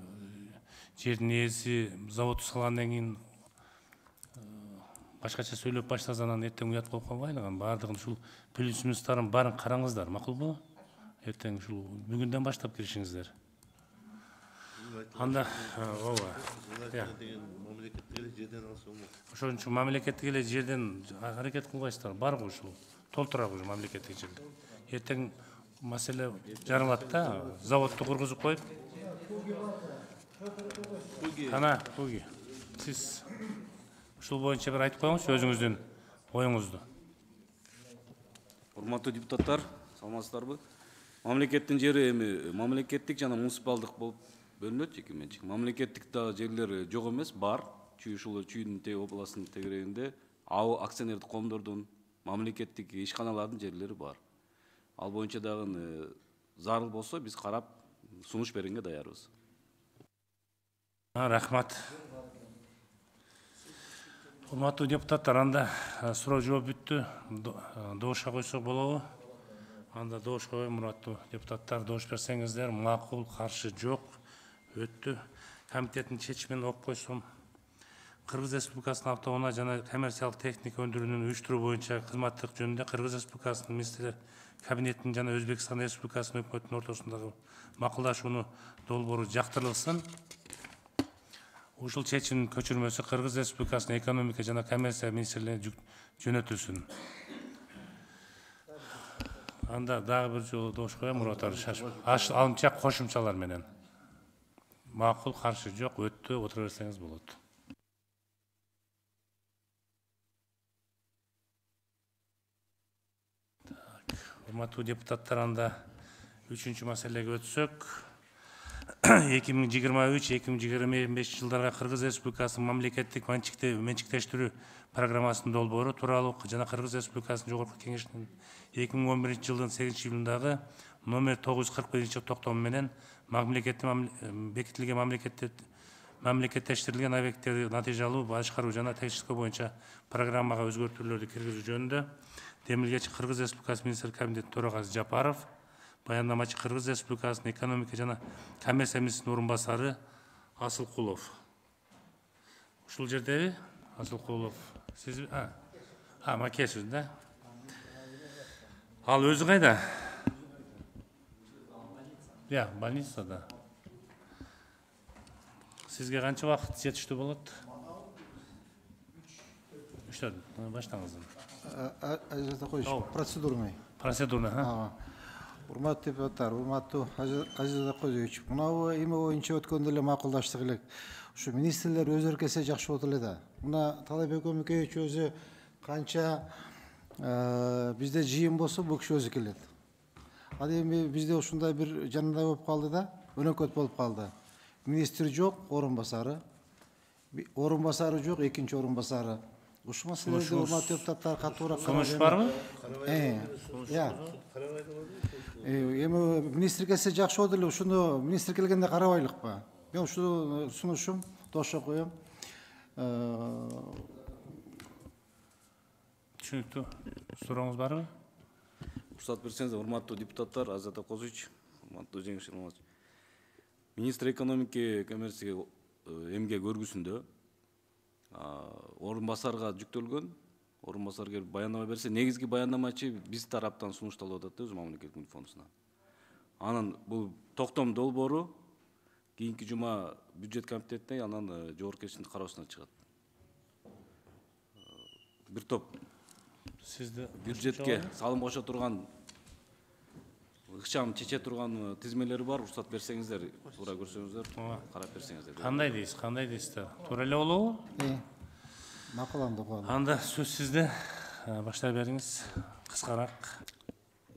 жердин ээси завод салгандан кийин башкача сөйлөп баштасаң анан эртең уят болуп калбайлы, баардыгын ушул плюс минустарын баарын караңыздар, макулбу? Эртең ушул бүгүндөн баштап киришиңиздер. Анда ооба. Мамлекеттик эле жерден алса болмок. Ошон үчүн мамлекеттик эле жерден аракет кылбайсыздар. Барбы ушул? Толтурак уже мамлекеттик жерде. Эртең маселе жарылат да, заводду кургузуп коюп. Ана, Пуги, сиз ушул боюнча бир айтып коюңузчу өзүңүздүн оюңузду. Урматтуу депутаттар, саламатсыздарбы? Мамлекеттин жери эми мамлекеттик жана муниципалдык болуп бөлүнөт, жеке менчик. Мамлекеттик да жерлер жок эмес, бар. Ушул Чүйдүн областынын тегерегинде акционердик коомдордун, мамлекеттик ишканалардын жерлери бар. Ал боюнча дагы зарыл болсо биз карап сунуш бергенге даярбыз. Рахмат. Урматтуу депутаттар, анда суроо жооп бүттү. Добушка койсок болобу? Анда добуш коем, урматтуу депутаттар, добуш берсеңиздер. Макул, каршы жок. Өттү. Комитеттин чечимин окуп койсом. Кыргыз Республикасынын автоунаа жана коммерциялык техника өндүрүүнүн уюштуруу боюнча кызматтык жөнүндө Кыргыз Республикасынын министрлер кабинетинин жана Өзбекстан Республикасынын өкмөтүнүн ортосундагы макулдашууну долбоору жактырылсын. Ушул чечимдин көчүрмөсү Кыргыз Республикасынын экономика жана коммерция министрлигине жөнөтүлсүн. Анда дагы бир жолу добуш коем, урматтар, алынча кошумчалар менен. Макул, каршы жок, өттү, отура берсеңиз болот. Урматтуу депутаттар, анда 3-чү маселеге өтсөк. 2023-2025 жылдарга Кыргыз Республикасынын мамлекеттик менчиктештирүү программасынын долбоору тууралуу жана Кыргыз Республикасынын Жогорку Кеңешинин 2011 жылдын 8-июлундагы номер 941 токтому менен бекитилген мамлекеттештирилген объекттерди натыйжалуу башкаруу жана текшерүү боюнча программага өзгөртүүлөрдү киргизүү жөнүндө демилгечи Кыргыз Республикасы министрлик кабинетинин төрагасы Жапаров, баяндамачы Кыргыз Республикасынын экономика жана коммерция министринин орун басары Асылкулов. Ушул жердеби? Асылкулов. Сиз макесиз да? Ал өзү кайда? Больницада. Сизге канча убакыт жетиштүү болот? 3 баштаңыз. Процедурный. Процедурный. Урматтуу депутаттар, урматтуу Азиз Акозович, мынау эми боюнча өткөндө эле макулдаштык элек. Ушу министрлер өз эркесе жакшы болот эле да. Мына Талайбек Өмүкеевич өзү канча бизде жыйын болсо бул киши өзү келет. Ал эми бизде ушундай бир жанында болуп калды да, өнөкөт болуп калды. Министр жок, орун басары жок, экинчи орун басары. Ушул маселеде урматтуу депутаттар катуураак сунуш барбы? Эми министр келсе жакшы болот эле, ушуну министр келгенде карабайлыкпы? Мен ушул сунушум дошо коем. Түшүнүктүү. Сурооңуз барбы? Уруксат берсеңиз, урматтуу депутаттар, Азат Акозович, урматтуу Жеңиш Нурматович. Министр экономика коммерция эмгек өргүсүндө орун басарга жүктөлгөн, орун басар келип баяндама берсе, негизги баяндамачы биз тараптан сунушталып атат да, өзү мамлекеттик мүлк фондусуна. Анан бул токтом долбоору кийинки жума бюджет комитетине, анан Жогорку Кеңештин кароосуна чыгат. Бир топ сизди бюджетке салым кошо турган, ыкчам чече турган тизмелери бар. Уруксат берсеңиздер, туура көрсөңүздөр, карап берсеңиздер. Кандай дейсиз? Туура эле болобу? Макуланды. Анда сөз сизде. Баштай бериңиз. Кыскараак.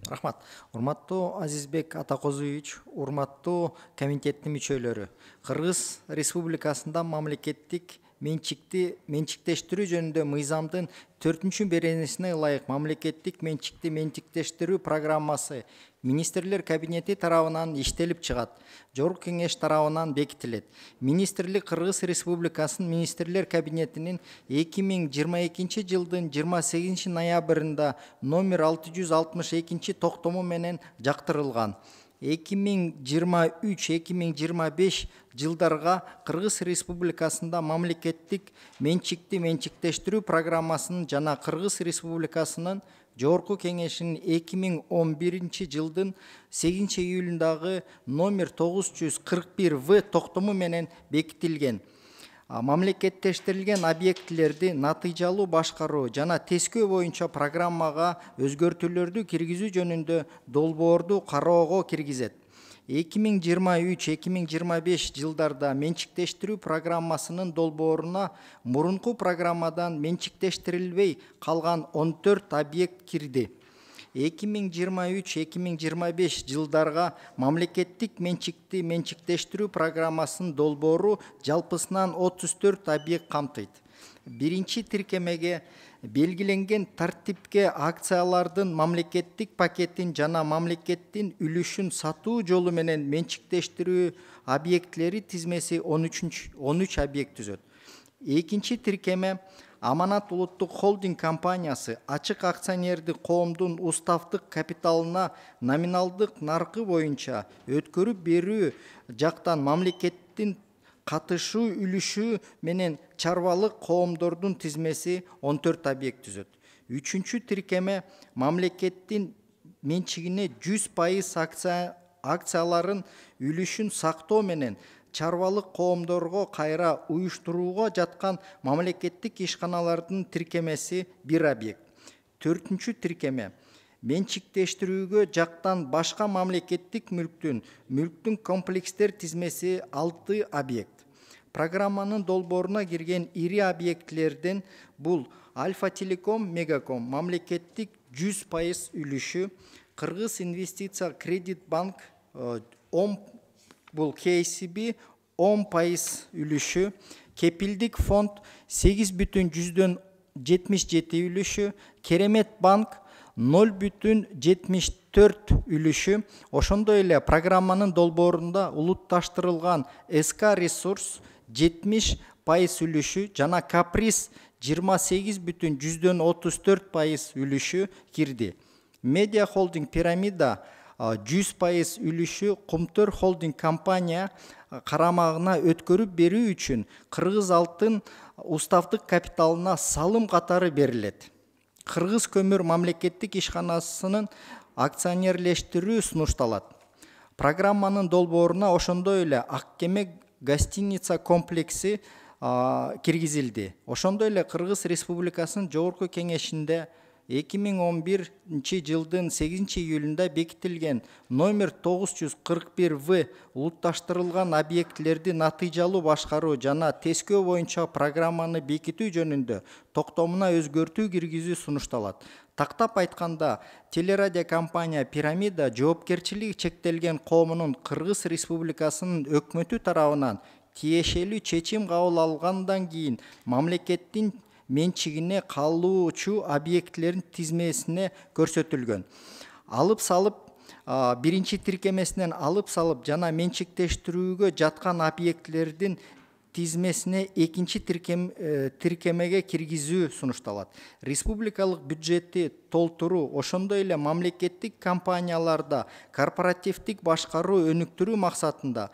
Рахмат. Урматтуу Азизбек Атакозович, урматтуу комитеттин мүчөлөрү. Кыргыз Республикасында мамлекеттик менчиктештирүү жөнүндө мыйзамдын 4-беренесине ылайык мамлекеттик менчиктештирүү программасы министрлер кабинети тарабынан иштелип чыгат. Жогорку Кеңеш тарабынан бекитилет. Министрлик Кыргыз Республикасынын министрлер кабинетинин 2022 жылдын 28 ноябрында номер 662 токтому менен жактырылган. 2023-2025 жылдарга Кыргыз Республикасында мамлекеттик менчикти менчиктештирүү программасынын жана Кыргыз Республикасынын Жогорку Кеңешинин 2011 жылдын 8 июлундагы номер 941 токтому менен бекитилген мамлекеттештирилген объектилерди натыйжалуу башкаруу жана тескөө боюнча программага өзгөртүүлөрдү киргизүү жөнүндө долбоорду кароого киргизет. 2023-2025 жылдарда менчиктештирүү программасынын долбооруна мурунку программадан менчиктештирилбей калган 14 объект кирди. 2023-2025 жылдарга мамлекеттик менчикти менчиктештирүү программасынын долбоору жалпысынан 34 объект камтыйт. Биринчи тиркемеге белгиленген тартипке акциялардын мамлекеттик пакетин жана мамлекеттин үлүшүн сатуу жолу менен менчиктештирүү объектилери тизмеси 13 объект түзөт. Экинчи тиркеме Аманат улуттук холдинг компаниясы ачык акционердик коомдун уставдык капиталына номиналдык наркы боюнча өткөрүп берүү жактан мамлекеттин катышуу үлүшү менен чарбалык коомдордун тизмеси 14 объект түзөт. Үчүнчү тиркеме мамлекеттин менчигине 100% акцияларын үлүшүн сактоо менен чарбалык коомдорго кайра уюштурууга жаткан мамлекеттик ишканалардын тиркемеси 1 объект. Төртүнчү тиркеме менчиктештирүүгө жактан башка мамлекеттик мүлктүн комплекстер тизмеси 6 объект. Программанын долбооруна кирген ири объектилерден бул Альфа Телеком, Мегаком мамлекеттик 100% үлүшү, Кыргыз инвестиция кредит банк бул KCB 10% үлүшү, Кепилдик фонд 8,77 үлүшү, Керемет банк 0,74 үлүшү. Ошондой эле программанын долбоорунда улутташтырылган СК ресурс 70% үлүшү жана Каприз 28,34% үлүшү кирди. Медиа холдинг Пирамида 100% үлүшү Кумтөр холдинг компания карамагына өткөрүп берүү үчүн Кыргыз алтын уставдык капиталына салым катары берилет. Кыргыз көмүр мамлекеттик ишканасынын акционерлештирүү сунушталат. Программанын долбооруна ошондой эле Аккеме гостиница комплекси киргизилди. Ошондой эле Кыргыз Республикасынын Жогорку Кеңешинде 2011 жылдын 8 июлунда бекитилген номер 941 улутташтырылган объектилерди натыйжалуу башкаруу жана тескөө боюнча программаны бекитүү жөнүндө токтомуна өзгөртүү киргизүү сунушталат. Тактап айтканда, телерадио компания Пирамида жоопкерчилиги чектелген коомунун Кыргыз Республикасынын өкмөтү тарабынан тиешелүү чечим кабыл алгандан кийин мамлекеттин менчигине калуучу объектилердин тизмесине көрсөтүлгөн. Алып салып биринчи тиркемесинен алып салып жана менчиктештирүүгө жаткан объектилердин тизмесине экинчи тиркемеге киргизүү сунушталат. Республикалык бюджетти толтуруу, ошондой эле мамлекеттик компанияларда корпоративдик башкаруу өнүктүрүү максатында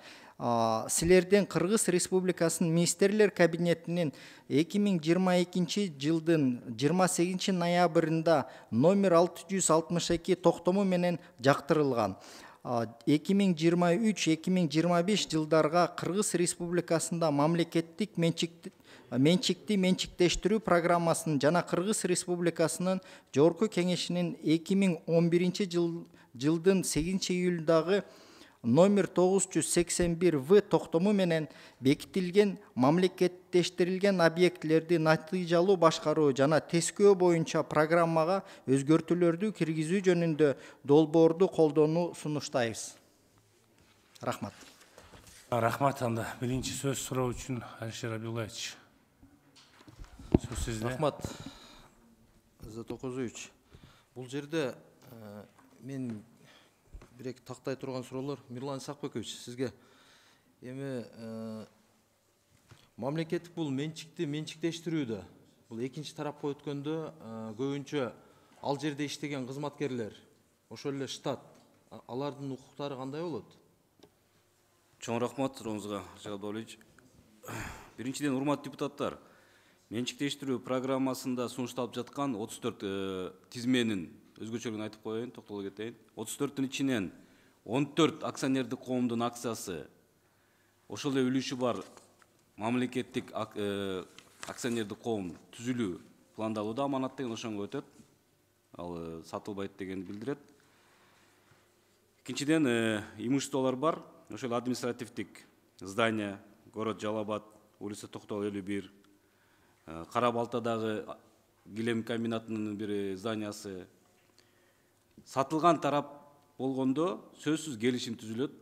силерден Кыргыз Республикасынын министрлер кабинетинин 2022 жылдын 28 ноябрында номер 662 токтому менен жактырылган. 2023-2025 жылдарга Кыргыз Республикасында мамлекеттик менчикти менчиктештирүү программасынын жана Кыргыз Республикасынын Жогорку Кеңешинин 2011 жылдын 8 июлундагы номер 981 токтому менен бекитилген мамлекеттештирилген объектилерди натыйжалуу башкаруу жана тескөө боюнча программага өзгөртүүлөрдү киргизүү жөнүндө долбоорду колдонуу сунуштайбыз. Рахмат. Рахмат. Анда биринчи сөз суроо үчүн Алишер Абдуллаевич. Сөз сизде. Рахмат. Затокозович. Бул жерде мен бирек тактай турган суроолор. Мирлан Исакбекович, сизге эми мамлекеттик бул менчиктештирүүдө бул экинчи тарапка өткөндө көбүнчө ал жерде иштеген кызматкерлер, ошол эле штат алардын укуктары кандай болот? Чоң рахмат сурооңузга, Жабдолович. Биринчиден, урматтуу депутаттар, менчиктештирүү программасында сунушталып жаткан 34 тизменин өзгөчөлүгүн айтып коеюн, токтоло кетейин. 34-тün ичинен 14 акционердик коомдун акциясы, ошол эле үлүшү бар мамлекеттик акционердик коом түзүлүү пландалууда, аманат деген ошонго өтөт. Ал сатылбайт дегенди билдирет. Экинчиден, имуществолор бар. Ошол административдик здание, город Жалабат, улица Токтол 51, Кара Балтадагы килем комбинатынын бир зданиясы. Сатылган тарап болгондо сөзсүз келишим түзүлөт.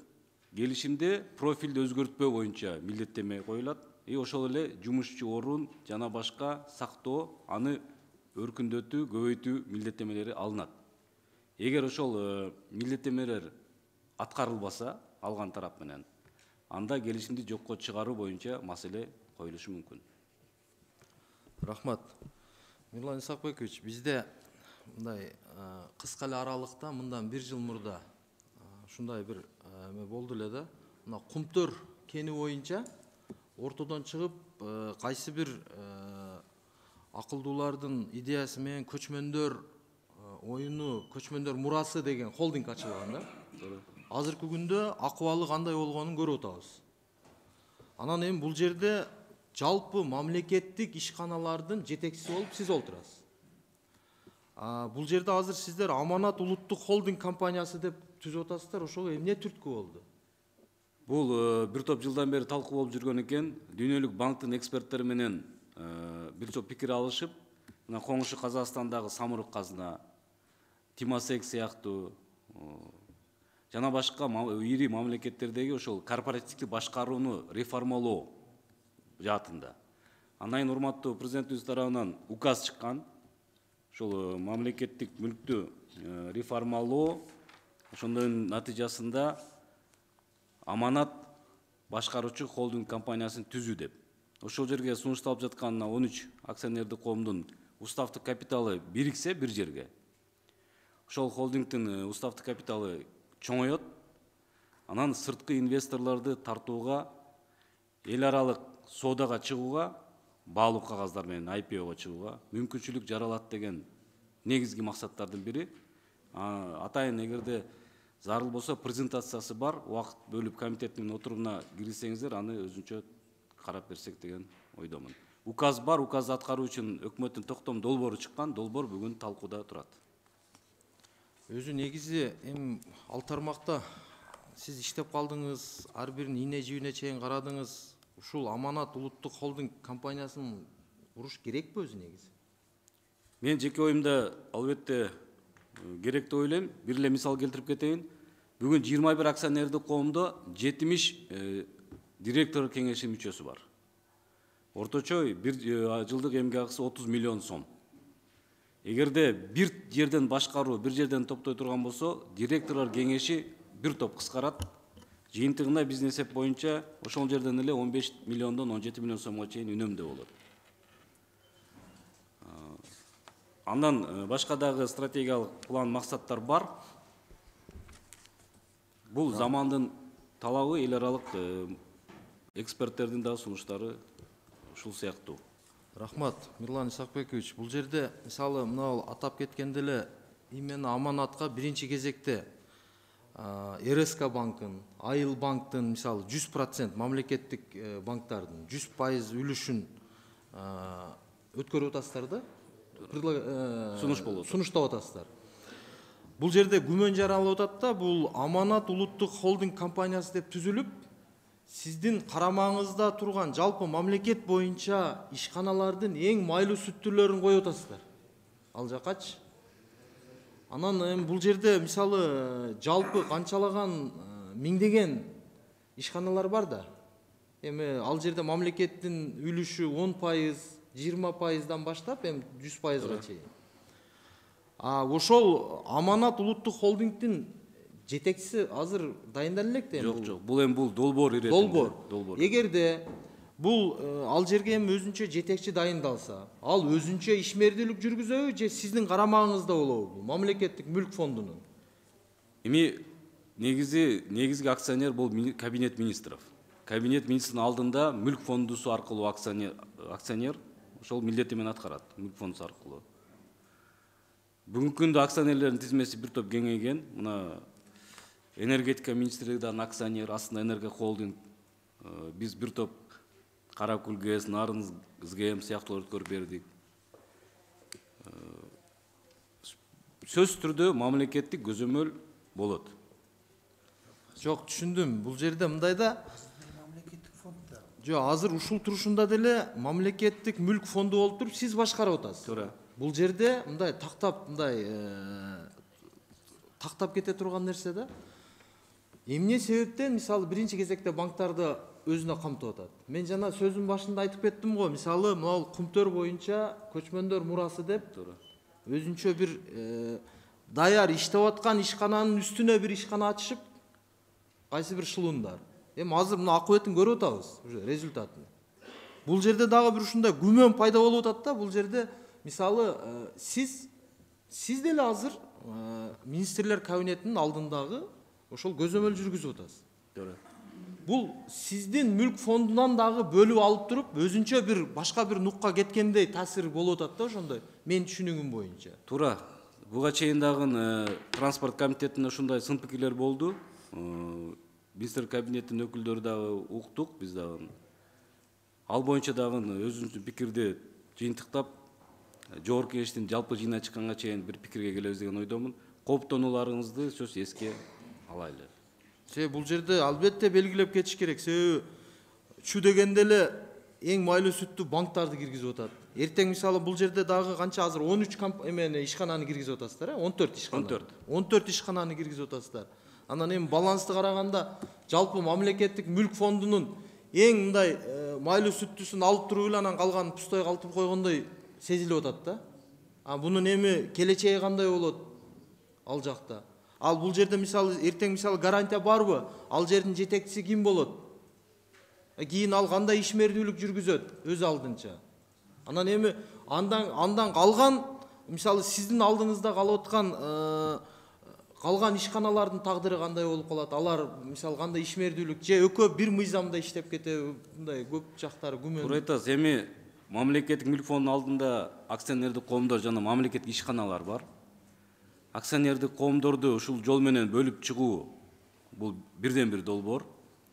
Келишимде профилди өзгөртпөө боюнча милдеттеме коюлат. Ошол эле жумушчу орун жана башка сактоо, аны өркүндөтүү, көбөйтүү милдеттемелери алынат. Эгер ошол милдеттемелер аткарылбаса, алган тарап менен, анда келишимди жокко чыгаруу боюнча маселе коюлушу мүмкүн. Рахмат. Мирлан Исакбекович, бизде мындай кыска эле аралыкта мындан 1 жыл мурда ушундай бир эме болду эле да. Мына Кумтөр кени боюнча ортодон чыгып, кайсы бир акылдуулардын идеясы менен көчмөндөр оюну, көчмөндөр мурасы деген холдинг ачылган да. Азыркы күндө акыбалы кандай болгонун көрүп атабыз. Анан эми бул жерде жалпы мамлекеттик ишканалардын жетекчиси болуп сиз олтурасыз. Бул жерде азыр сиздер Аманат улуттук холдинг компаниясы деп түзүп атасыздар, ошого эмне түрткү болду? Бул бир топ жылдан бери талкуу болуп жүргөн экен. Дүйнөлүк банктын эксперттери менен бир топ пикир алышып, мына коңшу Казакстандагы Самұрық Қазына, Тимасек сыяктуу жана башка ири мамлекеттердеги ошол корпоративдик башкарууну реформалоо жаатында. Андан урматтуу президентибиз тарабынан указ чыккан. Ошол мамлекеттик мүлктү реформалоо, ошондон натыйжасында Аманат башкаруучу холдинг компаниясын түзүү деп. Ошол жерге сунушталып жаткан 13 акционердик коомдун уставдык капиталы бириксе бир жерге. Ошол холдингдин уставдык капиталы чоңоет, анан сырткы инвесторлорду тартууга, эл аралык соодага чыгууга, баалуу кагаздар менен IPO-го чыгууга мүмкүнчүлүк жаралат деген негизги максаттардын бири. Атайын эгерде зарыл болсо презентациясы бар, убакыт бөлүп комитеттин отурумуна кирсеңиздер, аны өзүнчө карап берсек деген ойдомун. Указ бар, указ аткаруу үчүн өкмөттүн токтом долбоору чыккан, долбоор бүгүн талкууда турат. Өзү негизи эми ал тармакта сиз иштеп калдыңыз, ар бирин ийне жибине чейин карадыңыз. Ушул Аманат улуттук холдинг компаниясын куруш керекпи өзү негизи? Мен жеке оюмда албетте керек деп ойлойм. Бир эле мисал келтирип кетейин. Бүгүн 21 акционердик коомдо 70 директор кеңеши мүчөсү бар. Орточо бир жылдык эмгек акысы 30 миллион сом. Эгерде бир жерден башкаруу, бир жерден топтой турган болсо, директорлор кеңеши бир топ кыскарат. Жыйынтыгында биздин эсеп боюнча ошол жерден эле 15 миллиондон 17 миллион сомго чейин үнөмдөө болот. Андан башка дагы стратегиялык план максаттар бар. Бул замандын талабы, эл аралык эксперттердин да сунуштары ушул сыяктуу. Рахмат, Мирлан Исакбекович. Бул жерде мисалы мына атап кеткенде эле именно Аманатка биринчи кезекте РСК банкын, Айыл банктын мисалы 100% мамлекеттик банктардын 100% үлүшүн өткөрүп атасыздар да? Сунуштап атасыздар. Бул жерде күмөн жаралып атат да, бул Аманат улуттук холдинг компаниясы деп түзүлүп, сиздин карамаңызда турган жалпы мамлекет боюнча ишканалардын эң майлуу сүттүүлөрүн коюп атасыздар. Ал жакачы. Анан эми бул жерде мисалы жалпы канчалаган миңдеген ишканалар бар да. Эми ал жерде мамлекеттин үлүшү 10%, 20%дан баштап эми 100%га чейин. Ошол Аманат улуттук холдингдин жетекчиси азыр дайындар элек да эми. Жок, бул эми долбоор иретинде. Долбоор. Эгерде бул ал жерге эми өзүнчө жетекчи дайындалса, ал өзүнчө ишмердүүлүк жүргүзөбү же сиздин карамагыңызда болобу? Мамлекеттик мүлк фондунун. Эми негизги акционер бул кабинет министров. Кабинет министринин алдында мүлк фондусу аркылуу акционер ошол милдети менен аткарат, мүлк фондусу аркылуу. Бүгүнкү күндө акционерлердин тизмеси бир топ кеңейген. Мына энергетика министрлигинин акционер, астында энергия холдинг, биз бир топ Каракөл ГЭС, Нарын СГМ сыяктууларды көрүп бердик. Сөз түрдө мамлекеттик көзөмөл болот. Жок, түшүндүм. Бул жерде мындай да жок, азыр ушул турушунда деле мамлекеттик мүлк фонду болуп туруп, сиз башкарып атасыз. Туура. Бул жерде мындай тактап кете турган нерсе да. Эмне себептен мисалы биринчи кезекте банктарды өзүнө камтып атат? Мен жана сөзүм башында айтып кеттим го, мисалы могул Кумтөр боюнча көчмөндөр мурасы деп өзүнчө бир даяр иштеп аткан ишкананын үстүнө бир ишкана ачышып, кайсы бир шылуундар. Эми азыр мына акыбетін көрүп атабыз, уже результатын. Бул жерде дагы бир ушундай күмөн пайда болуп атат да, бул жерде мисалы сиз деле азыр министрлер кабинетинин алдындагы ошол көзөмөл жүргүзүп атасыз. Туура. Бул сиздин мүлк фондунан дагы бөлүп алып туруп, өзүнчө бир башка бир нукка кеткендей таасир болуп атат да ошондой. Мен түшүнүгүм боюнча. Туура. Буга чейин дагы транспорт комитетинде ушундай сын пикирлер болду. Министр кабинетинин өкүлдөрү дагы уктук, биз дагы. Ал боюнча дагы өзүнчө пикирди жыйынтыктап, жогорку кеңештин жалпы жыйына чыкканга чейин бир пикирге келебиз деген ойдомун. Кооптонууларыңызды сөз эске алайлы. Бул жерде албетте белгилеп кетиш керек. Себеби чү дегенде эле эң майлуу сүттү банктарды киргизип атат. Эртең мисалы бул жерде дагы канча азыр 13 ишкананы киргизип атасыздар, 14 ишкана. 14 ишкананы киргизип атасыздар. Анан эми балансты караганда жалпы мамлекеттик мүлк фондунун эң мындай майлуу сүттүсүн алып туруп эле анан калганын пустой калтырып койгондой сезилип атат да. Бунун эми келечеги кандай болот ал жакта? Ал бул жерде мисалы эртең мисалы гарантия барбы? Ал жердин жетекчиси ким болот? Кийин ал кандай ишмердүүлүк жүргүзөт өз алдынча? Анан эми андан калган мисалы сиздин алдыңызда калып аткан калган ишканалардын тагдыры кандай болуп калат? Алар мисалы кандай ишмердүүлүк же экөө бир мыйзамда иштеп кетеби? Мындай көп жактары күмөн. Туура айтасыз. Эми мамлекеттик мүлк фондунун алдында акционердик коомдор жана мамлекеттик ишканалар бар. Акционердик коомдорду ушул жол менен бөлүп чыгуу бул бирден бир долбоор.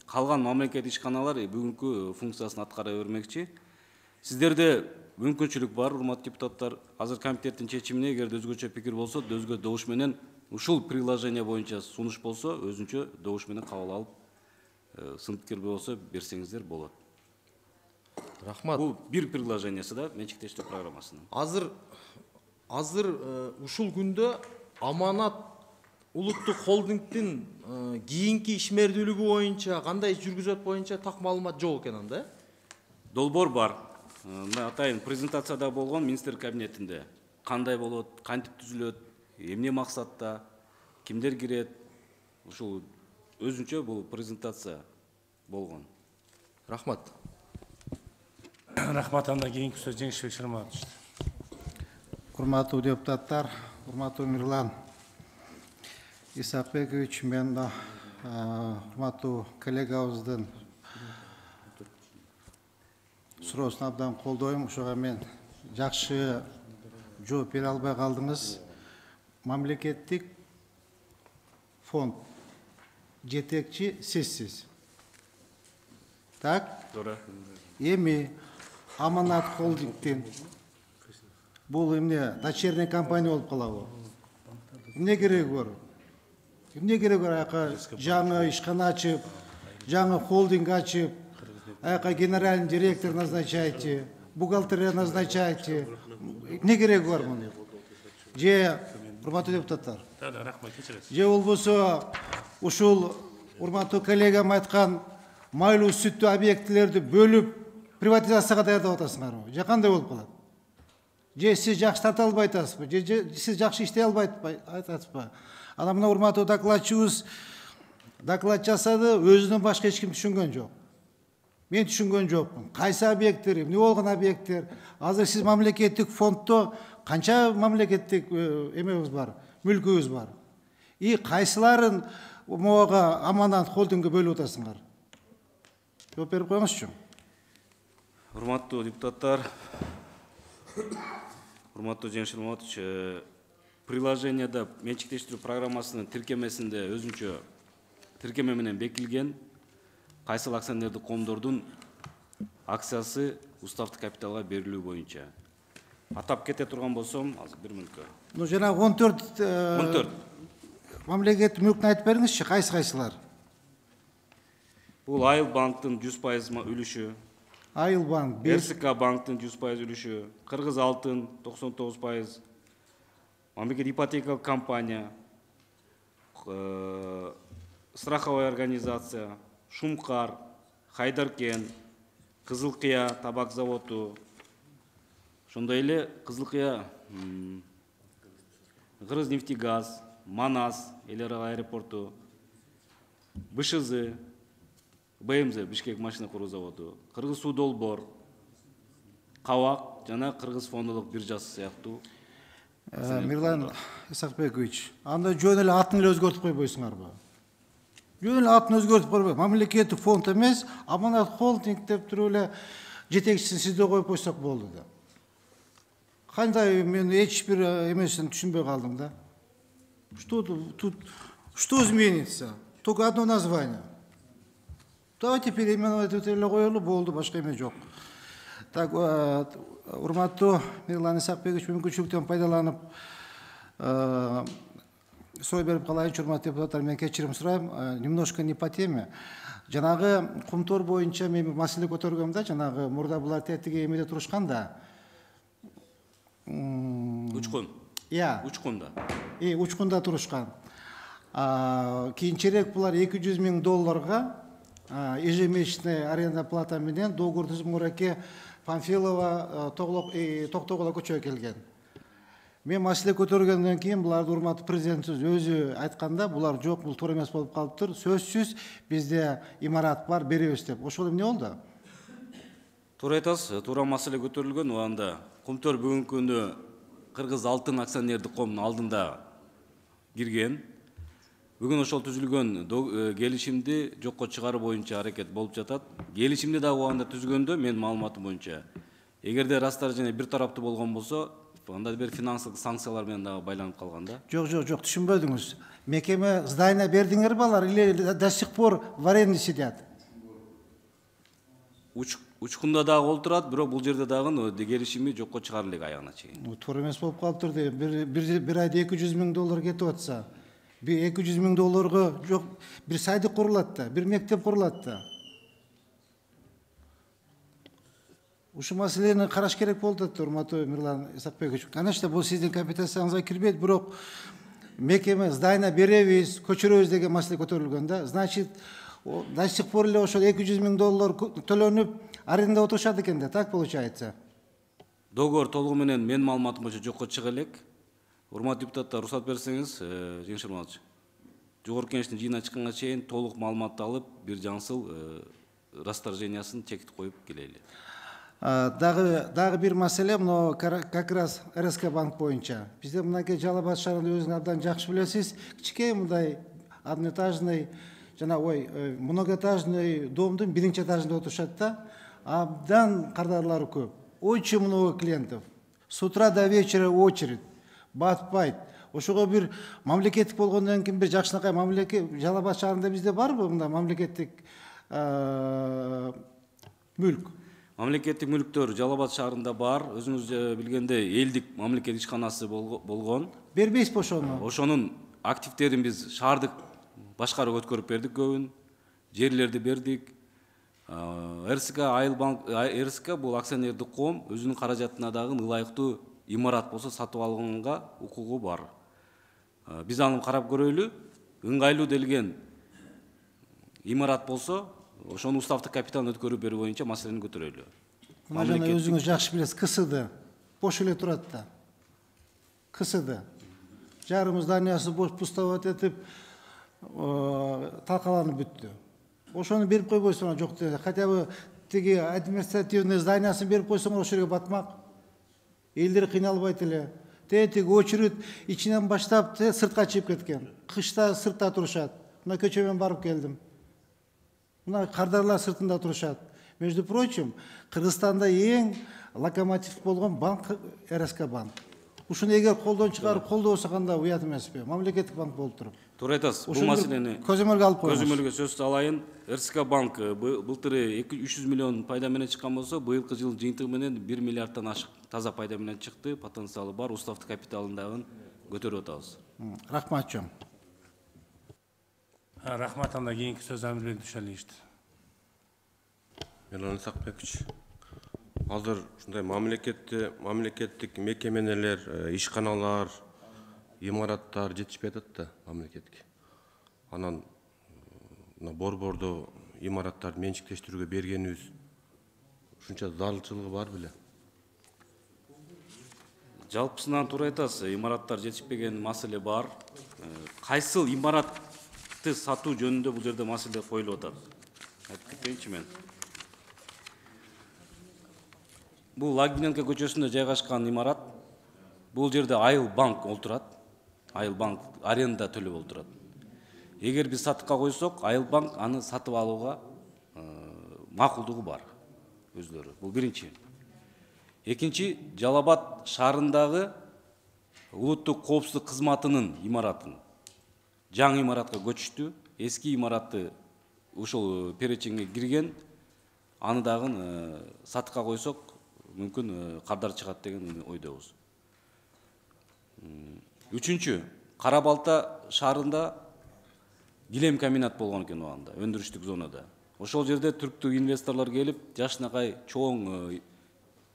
Калган мамлекеттик ишканалар бүгүнкү функциясын аткара бермекчи. Сиздерде мүмкүнчүлүк бар, урматтуу депутаттар. Азыр комитеттин чечимине эгерде өзгөчө пикир болсо, өзгө добуш менен ушул приложение боюнча сунуш болсо, өзүнчө добуш менен кабыл алып, сын пикир болсо берсеңиздер болот. Рахмат. Бул бир приложениясы да менчиктештирүү программасынын. Азыр ушул күндө Аманат улуттук холдингдин кийинки ишмердүүлүгү боюнча кандай жүргүзөт боюнча так маалымат жок экен анда. Долбоор бар. Атайын презентацияда болгон министр кабинетинде кандай болот, кантип түзүлөт, эмне максатта, кимдер кирет, ушул өзүнчө бул презентация болгон. Рахмат. Рахмат, андан кийинки сөз Жеңишбек Шырматович. Урматтуу депутаттар, урматтуу Мирлан Исакбекович, мен урматтуу коллегабыздын суроосун абдан колдойм. Ошого мен жакшы жооп бере албай калдыңыз. Мамлекеттик фонд жетекчи сизсиз. Так? Туура. Эми Аманат холдингдин бул эмне дочерняя компания болуп калабы? Эмне кереги бар? Эмне кереги бар? Аяка жаңы ишкана ачып, жаңы холдинг ачып, аяка генеральный директор назначайте, бухгалтерия назначайте. Эмне кереги бар муну? Же урматтуу депутаттар? Рахмат, кечиресиз. Же болбосо ушул урматтуу коллегам айткан майлуу сүттүү объектилерди бөлүп приватизацияга даярдап атасыңарбы? Же кандай болуп калат? Же сиз жакшы тарта албай атасызбы? Же сиз жакшы иштей албай атасызбы? Анан мына урматтуу докладчыбыз доклад жасады, өзүнөн башка эч ким түшүнгөн жок. Мен түшүнгөн жокмун. Кайсы объекттер, эмне болгон объекттер? Азыр сиз мамлекеттик фонддо канча мамлекеттик эмебиз бар, мүлкүбүз бар. И кайсыларын могага аманат холдингге бөлүп атасыңар? Жооп берип коюңузчу. Урматтуу депутаттар, урматтуу Жеңиш Нурматович, приложениеда менчиктештирүү программасынын тиркемесинде өзүнчө тиркеме менен бекилген кайсыл акционердик коомдордун акциясы уставдык капиталга берилүү боюнча. Атап кете турган болсом, азыр бир мүнөткө. Ну жанагы 14 14. мамлекеттик мүлкүн айтып бериңизчи, кайсылар? Бул Айыл банктын 100% үлүшү, Айыл банк 5, РСК банктын 100% үлүшү, Кыргыз алтын 99%, мамлекеттик ипотекалык компания, страховая организация, Шумкар, Хайдаркен, Кызылкыя табак заводу, ошондой эле Кызылкыя, Кыргыз нефтегаз, Манас, эл аралык аэропорту, БШЗ, БМЗ, Бишкек машина куруу заводу, Кыргыз суу долбоор, Кабак жана Кыргыз фондулук биржасы сыяктуу. Мирлан Исакбекович, анда жөн эле атын эле өзгөртүп койбойсуңарбы? Жөн эле атын өзгөртүп койбой, мамлекеттик фонд эмес, аманат холдинг деп туруп эле жетекчисин сизде коюп койсок болду да. Кандай мен эч бир эмесин түшүнбөй калдым да. Что изменится? Только одно название. Давайте переименовать это эле коелу, болду, башка эме жок. Так, урматтуу Мирлан Исакбекович, мүмкүнчүлүктөн пайдаланып сой берип калайынчы, урматтуу депутаттар, мен кечирим сурайм, немножко не по теме. Жанагы кумтор боюнча мен маселе көтөргөм да, жанагы мурда булар тетиги эмеде турушкан да. Учкун. Иә. Учкунда. Учкунда турушкан. Кийинчерээк булар $200,000 ежемесячная аренда плата менен договор түзүп Мураке Панфилова Токтогулга көчөгө келген. Мен маселе көтөргөндөн кийин буларды урматтуу президентибиз өзү айтканда, булар жок, бул туура эмес болуп калыптыр. Сөзсүз бизде имарат бар, беребиз деп. Ошол эмне болду? Туура айтасыз, туура маселе көтөрүлгөн убагында. Кумтөр бүгүнкү күндө Кыргыз алтын акционердик коомунун алдында кирген. Бүгүн ошол түзүлгөн келишимди жокко чыгаруу боюнча аракет болуп жатат. Келишимди дагы убагында түзгөндө менин маалыматым боюнча, эгерде расторжение бир тараптуу болгон болсо, анда бир финансылык санкциялар менен дагы байланып калган да. Жок, түшүнбөдүңүз. Мекеме здание бердиңер балар или до сих пор в аренде сидят? Учкунда дагы олтурат, бирок бул жерде дагы келишими жокко чыгарылып элек аягына чейин. Туура эмес болуп калыптыр деп, бир айда $200,000 кетип атса, $200,000 жок, бир сайдык курулат да, бир мектеп курулат да. Ушу маселени караш керек болду, урматтуу Мирлан Исакбекович. Конечно, бул сиздин компетенцияңызга кирбейт, бирок мекеме здание беребиз, көчүрөбүз деген маселе көтөрүлгөн да. Значит, до сих пор эле ошол $200,000 төлөнүп аренда отурушат экен да, так получается? Договор толугу менен менин маалыматым боюнча жокко чыга элек. Урматтуу депутаттар, уруксат берсеңиз, Жеңиш Нурматович, жогорку кеңештин жыйынына чыкканга чейин толук маалыматты алып, бир жаңсыл расторжениясын чектип коюп келели. Дагы бир маселе, мына как раз РСК банк боюнча. Бизде мынакей Жалал Абад шаарында өзүңүз абдан жакшы билесиз, кичине мындай одноэтажный, многоэтажный домдун биринчи этажында отурушат да, абдан кардарлары көп. Очень много клиентов. С утра до вечера очередь. Батпайт. Ошого бир мамлекеттик болгондон кийин бир жакшынакай мамлекет Жалал Абад шаарында бизде барбы мындай мамлекеттик мүлк? Мамлекеттик мүлктөр Жалал Абад шаарында бар. Өзүңүз билгендей, элдик мамлекет ишканасы болгон. Бербейсизби ошону? Ошонун активдерин биз шаардык башкарууга өткөрүп бердик көбүн. Жерлерди бердик. РСК Айыл банк, РСК бул акционердик коом өзүнүн каражатына дагы ылайыктуу имарат болсо сатып алганга укугу бар. Биз аны карап көрөлү. Ыңгайлуу делген имарат болсо, ошону уставдык капиталын өткөрүп берүү боюнча маселени көтөрөлү. Мына жана өзүңүз жакшы билесиз, КСД бош эле турат да. КСД жарым зданиясы бош пустовать этип талкаланып бүттү. Ошону берип койбойсуңар жок деле. Хотя бы тиги административный зданиясын берип койсоңор ошол жерге батмак. Элдер кыйналбайт эле. Тетиги очередь ичинен баштап сыртка чыгып кеткен. Кышта сыртта турушат. Мына көчөмөн барып келдим. Мына кардарлар сыртында турушат. Между прочим, Кыргызстанда эң локомотив болгон банк РСК банк. Ушуну эгер колдон чыгарып колдобосо кандай уят эмеспи? Мамлекеттик банк болуп туруп. Туура айтасыз. Бул маселени көзөмөлгө алып коебуз. Көзөмөлгө сөз алайын. РСК банк былтыры 300 миллион пайда менен чыккан болсо, быйылкы жыл жыйынтыгы менен 1 миллиардтан ашык таза пайда менен чыкты. Потенциалы бар, уставдык капиталын дагы көтөрүп атабыз. Рахмат жон. Рахмат, анда кийинки сөз Амирбек Дүйшалиевичте. Мирлан Сакбекович, азыр ушундай мамлекеттик мекеменелер, ишканалар, имараттар жетишпей атат да мамлекетке. Анан борбордо имараттарды менчиктештирүүгө бергенибиз ушунча зарылчылыгы бар беле? Жалпысынан туура айтасыз, имараттар жетишпеген маселе бар. Кайсыл имаратты сатуу жөнүндө бул жерде маселе коюлуп атат. Айтып кетейинчи мен. Бул Лагиненко көчөсүндө жайгашкан имарат. Бул жерде Айыл банк олтурат. Айыл банк аренда төлөп олтурат. Эгер биз сатыкка койсок, Айыл банк аны сатып алууга макулдугу бар өзлөрү. Бул биринчи. Экинчи, Жалал Абад шаарындагы улуттук коопсуздук кызматынын имаратын жаңы имаратка көчүштү. Эски имаратты ушул перечинге кирген, аны дагы сатыкка койсок, мүмкүн кардар чыгат деген ойдобуз. Үчүнчү, Кара Балта шаарында килем комбинат болгон экен убагында, өндүрүштүк зонада. Ошол жерде түрктүк инвесторлор келип, жашынакай чоң,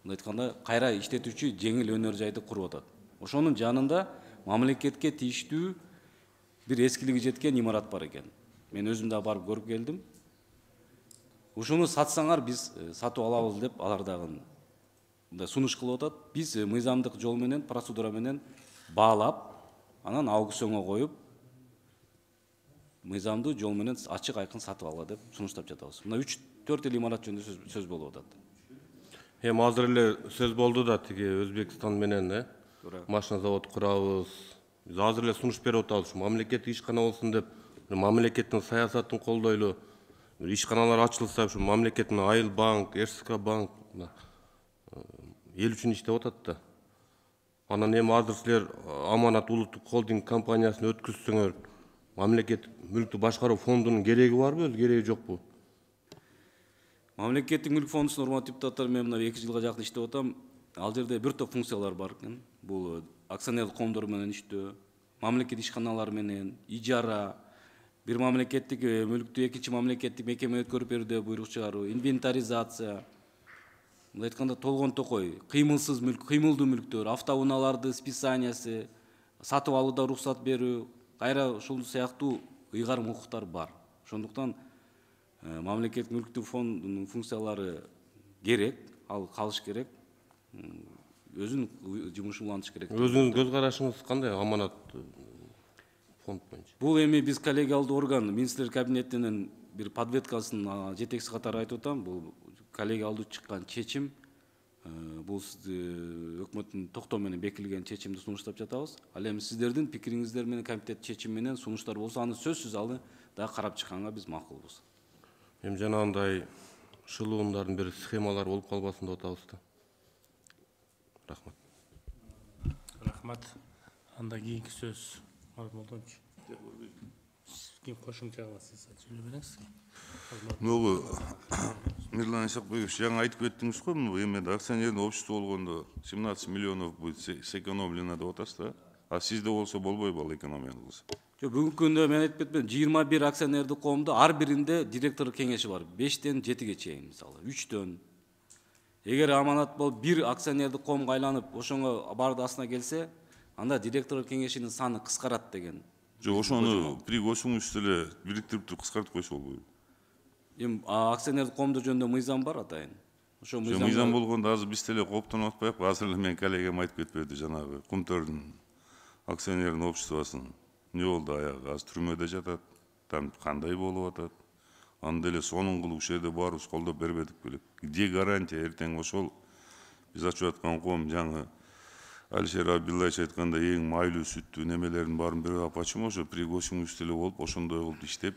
айтканда, кайра иштетүүчү жеңил өнөр жайды куруп атат. Ошонун жанында мамлекетке тийиштүү бир эскилиги жеткен имарат бар экен. Мен өзүм да барып көрүп келдим. Ушуну сатсаңар биз сатып алабыз деп алар дагы сунуш кылып атат. Биз мыйзамдык жол менен, процедура менен баалап, анан аукционго коюп, мыйзамдуу жол менен ачык айкын сатып алалы деп сунуштап жатабыз. Мына 3-4 эл имарат жөнүндө сөз болуп атат. Азыр эле сөз болду да тиги Өзбекстан менен, машина завод курабыз. Биз азыр эле сунуш берип атабыз. Мамлекеттик ишкана болсун деп, мамлекеттин саясатын колдойлу. Ишканалар ачылса, ушу мамлекеттин Айыл банк, РСК банк эл үчүн иштеп атат да. Анан эми азыр силер Аманат улуттук холдинг компаниясын өткүзсөңөр, мамлекеттик мүлктү башкаруу фондунун кереги барбы, кереги жокпу? Мамлекеттик мүлк фондусун урматтуу депутаттар, мен мына 2 жылга жакын иштеп атам. Ал жерде бир топ функциялар бар экен. Бул акционерлик коомдор менен иштөө, мамлекет ишканалары менен ижара, бир мамлекеттик мүлктү экинчи мамлекеттик мекеме өткөрүп берүүдө буйрук чыгаруу, инвентаризация, мындай айтканда толгон токой, кыймылсыз мүлк, кыймылдуу мүлктөр, автоунааларды списаниясы, сатып алууда уруксат берүү, кайра ушул сыяктуу ыйгарым укуктар бар. Ошондуктан мамлекеттик мүлктүк фондунун функциялары керек, ал калыш керек, өзүнүн жумушун улантыш керек. Өзүңүздүн көз карашыңыз кандай Аманат фонд боюнча? Бул эми биз коллегиалдуу орган, министрлер кабинетинин бир подветкасынын жетекчиси катары айтып атам. Бул коллегиалдуу чыккан чечим, бул өкмөттүн токтоо менен бекитилген чечимди сунуштап жатабыз. Ал эми сиздердин пикириңиздер менен, комитет чечими менен сунуштар болсо, аны сөзсүз алы да карап чыкканга биз макулбуз. Эми жанагындай шылуумдардын бир схемалар болуп калбасын деп атабыз да. Рахмат. Рахмат. Анда кийинки сөз Марат Молдонович. Ким кошумча кыласыз, сүйлөп бериңиз. Могу Мирлан Исакбекович, жаңа айтып кеттиңиз го, эми акционерный общество болгондо 17 миллионов будет сэкономлено деп атасыз да. А сизде болсо болбойбу ал экономия кылса? Бүгүнкү күндө мен айтып кетпедим, 21 акционердик коомдо ар биринде директор кеңеши бар. 5-тен 7-ге чейин, мисалы, 3-төн. Эгер Аманат болуп бир акционердик коомго айланып, ошонго барды астына келсе, анда директор кеңешинин саны кыскарат деген. Жок, ошону при кошуңуз эле бириктирип туруп кыскартып койсо болбойбу? Эми акционердик коомдор жөнүндө мыйзам бар атайын. Ошо мыйзам болгондо азыр биз деле кооптонуп атпайбы? Азыр эле менин коллегам айтып кетпеди, жанагы Кумтөрдүн акционерный обществосунун не болду аягы? Азыр түрмөдө жатат. Там кандай болуп атат? Анда эле сонун кылып ушул жерде баарыбыз колдоп бербедик белек. Где гарантия эртең ошол биз ачып аткан коом жаңы Алишер Абдуллаевич айткандай эң майлуу сүттүү немелердин баарын бирге алып почему ошо при госимуществе болуп ошондой болуп иштеп